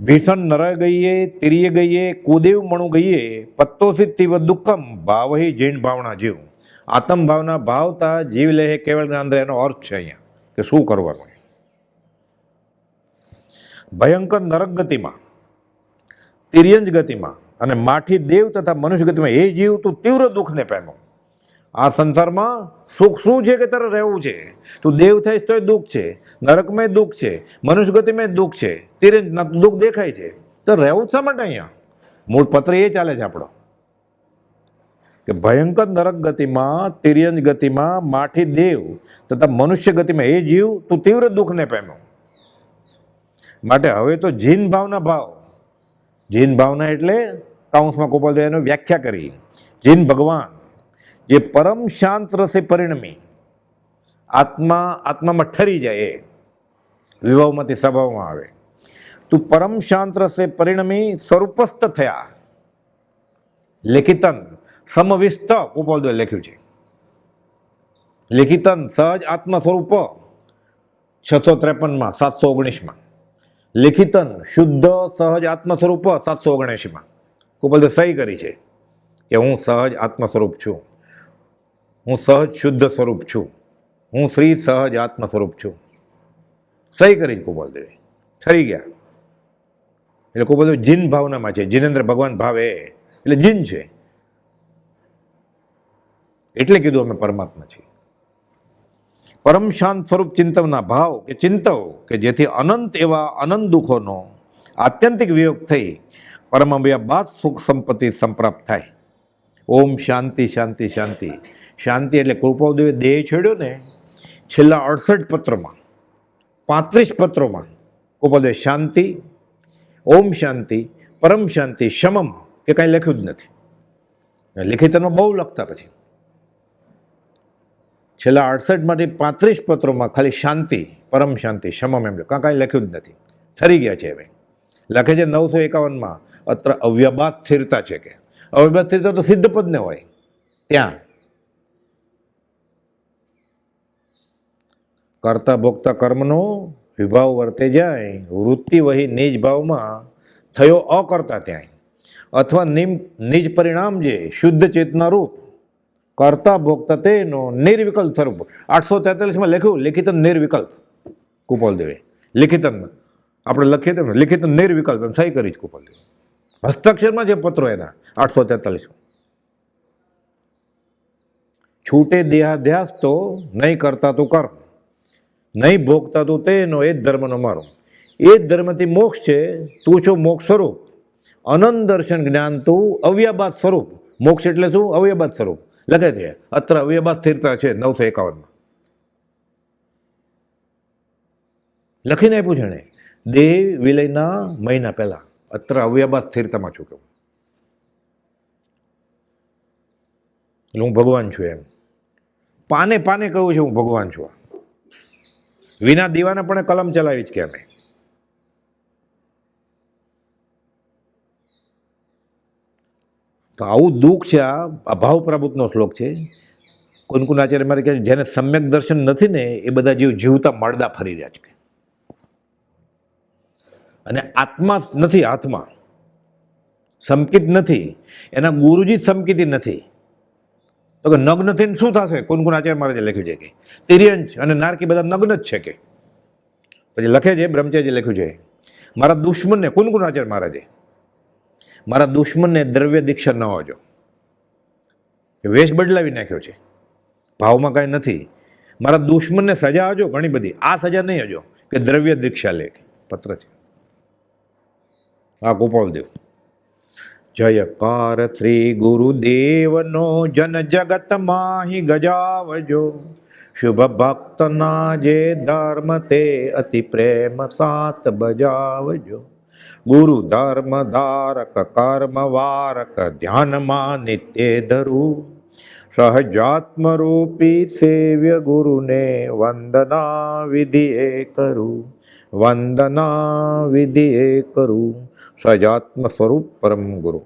ભીષણ નર ગઈએ તિરિય ગઈએ કુદેવ મણુ ગઈએ પત્તોસિત તીવ દુઃખમ ભાવહી જૈન ભાવના જીવ. આત્મ ભાવના ભાવતા જીવ લે કેવળ અંદર એનો અર્થ છે અહીંયા કે શું કરવાનું. ભયંકર નરક ગતિમાં, તિર્યંજ ગતિમાં અને માઠી દેવ તથા મનુષ્ય ગતિમાં એ જીવ તું તીવ્ર દુઃખને પામ્યો. આ સંસારમાં સુખ શું છે કે તારે રહેવું છે? તું દેવ થઈશ તોય દુઃખ છે, નરકમાં દુઃખ છે, મનુષ્ય ગતિમાં દુઃખ છે, તિર્યંજ દુઃખ દેખાય છે. તો રહેવું જ શા માટે અહીંયા? મૂળ પત્ર એ ચાલે છે આપણો કે ભયંકર નરક ગતિમાં, તિર્યંજ ગતિમાં, માઠી દેવ તથા મનુષ્ય ગતિમાં એ જીવ તું તીવ્ર દુઃખને પામ્યો. માટે હવે તો જીન ભાવના ભાવ. જીન ભાવના એટલે કાઉન્સમાં ગોપાલદેવની વ્યાખ્યા કરી. જીન ભગવાન જે પરમ શાંત રસે પરિણમી, આત્મામાં ઠરી જાય, એ વિભાવમાંથી સ્વભાવમાં આવે. તું પરમ શાંત રસે પરિણમી સ્વરૂપસ્થ થયા. લેખિતન સમવિસ્ત ગોપાલદેવે લખ્યું છે. લેખિતન સહજ આત્મ સ્વરૂપ 653માં 719માં. લિખિતન શુદ્ધ સહજ આત્મ સ્વરૂપ 779માં. ગોપાલદેવ સહી કરી છે કે હું સહજ આત્મ સ્વરૂપ છું, હું સહજ શુદ્ધ સ્વરૂપ છું, હું શ્રી સહજ આત્મ સ્વરૂપ છું. સહી કરી ગોપાલદેવે. ઠરી ગયા એટલે ગોપાલદેવ જીન ભાવનામાં છે. જીનેન્દ્ર ભગવાન ભાવે એટલે જીન છે. એટલે કીધું અમે પરમાત્મા છીએ. પરમ શાંત સ્વરૂપ ચિંતવના ભાવ કે ચિંતવ કે જેથી અનંત એવા અનંત દુઃખોનો આત્યંતિક વિયોગ થઈ પરમાવ્યા બાદ સુખ સંપત્તિ સંપ્રાપ્ત થાય. ઓમ શાંતિ શાંતિ શાંતિ. શાંતિ એટલે કૃપાદેવે દેહ છોડ્યો ને છેલ્લા 68 પત્રોમાં, 35 પત્રોમાં કૃપાદેવે શાંતિ, ઓમ શાંતિ, પરમ શાંતિ, શમમ કે કાંઈ લખ્યું જ નથી. લિખિતમાં બહુ લખતા પછી છેલ્લા 68માંથી 35 પત્રોમાં ખાલી શાંતિ, પરમ શાંતિ, શમમ એમ કાંઈ લખ્યું જ નથી. ઠરી ગયા છે. હવે લખે છે 951માં અત્ર અવ્યબાદ સ્થિરતા છે કે અવ્યબાદ સ્થિરતા તો સિદ્ધ પદ ને હોય ત્યાં કરતા ભોગતા કર્મનો વિભાવ વર્તે જાય, વૃત્તિ વહી નિજ ભાવમાં થયો અકર્તા ત્યાંય, અથવા નિજ પરિણામ જે શુદ્ધ ચેતના રૂપ કરતા ભોગતા તેનો નિર્વિકલ્પ સ્વરૂપ. 843માં લખ્યું લિખિતન નિર્વિકલ્પ, કુપોલદેવે લિખિતનમાં આપણે લખીએ તો લિખિત નિર્વિકલ્પ એમ સહી કરી જ કુપોલદેવ. હસ્તાક્ષરમાં જે પત્રો એના 843. છૂટે દેહાધ્યાસ તો નહીં કરતા તું કર્મ, નહીં ભોગતા તું તેનો એ જ ધર્મનો મારો. એ જ ધર્મથી મોક્ષ છે, તું છો મોક્ષ સ્વરૂપ. અનંત દર્શન જ્ઞાન તું અવ્યાબાદ સ્વરૂપ. મોક્ષ એટલે શું? અવ્યાબાદ સ્વરૂપ. લખે છે અત્ર અવ્યાબાદ સ્થિરતા છે 951માં લખીને આપ્યું છે એણે દેહ વિલયના મહિના પહેલા. અત્ર અવ્યાબાદ સ્થિરતામાં છું કેવું, એટલે હું ભગવાન છું એમ. પાને પાને કહ્યું છે હું ભગવાન છું. વિના દીવાને પણ કલમ ચલાવી જ કે અમે. તો આવું દુઃખ છે. આ ભાવ પ્રભુત્વનો શ્લોક છે. કુનકુનાચાર્ય મારે કહે જેને સમ્યક દર્શન નથી ને એ બધા જીવ જીવતા મળદા ફરી રહ્યા છે. અને આત્મા નથી, હાથમાં સમકિત નથી, એના ગુરુજી સમકિતી નથી. તો કે નગ્ન થઈને શું થશે? કુનકુનાચાર્ય મહારાજે લખ્યું છે કે તિર્યંશ અને નારકી બધા નગ્ન જ છે કે. પછી લખે છે બ્રહ્મચાર્ય લખ્યું છે મારા દુશ્મનને, કુનકુનાચાર્ય મહારાજે મારા દુશ્મનને દ્રવ્ય દીક્ષા ન હોજો. વેશ બદલાવી નાખ્યો છે, ભાવમાં કાંઈ નથી. મારા દુશ્મનને સજા હજો ઘણી બધી, આ સજા નહીં હજો કે દ્રવ્ય દીક્ષા લે. પત્ર છે આ ગોપાલદેવ. જયકાર શ્રી ગુરુદેવનો જન જગત માહી ગજાવજો. શુભ ભક્તના જે ધર્મ તે અતિ પ્રેમ સાત બજાવજો. ગુરુ ધર્મ ધારક કર્મ વારક ધ્યાનમાં નિત્ય ધરું. સહજાત્મ રૂપી સેવ્ય ગુરુને વંદના વિધિએ કરું. વંદના વિધિએ કરું. સહજાત્મ સ્વરૂપ પરમ ગુરુ.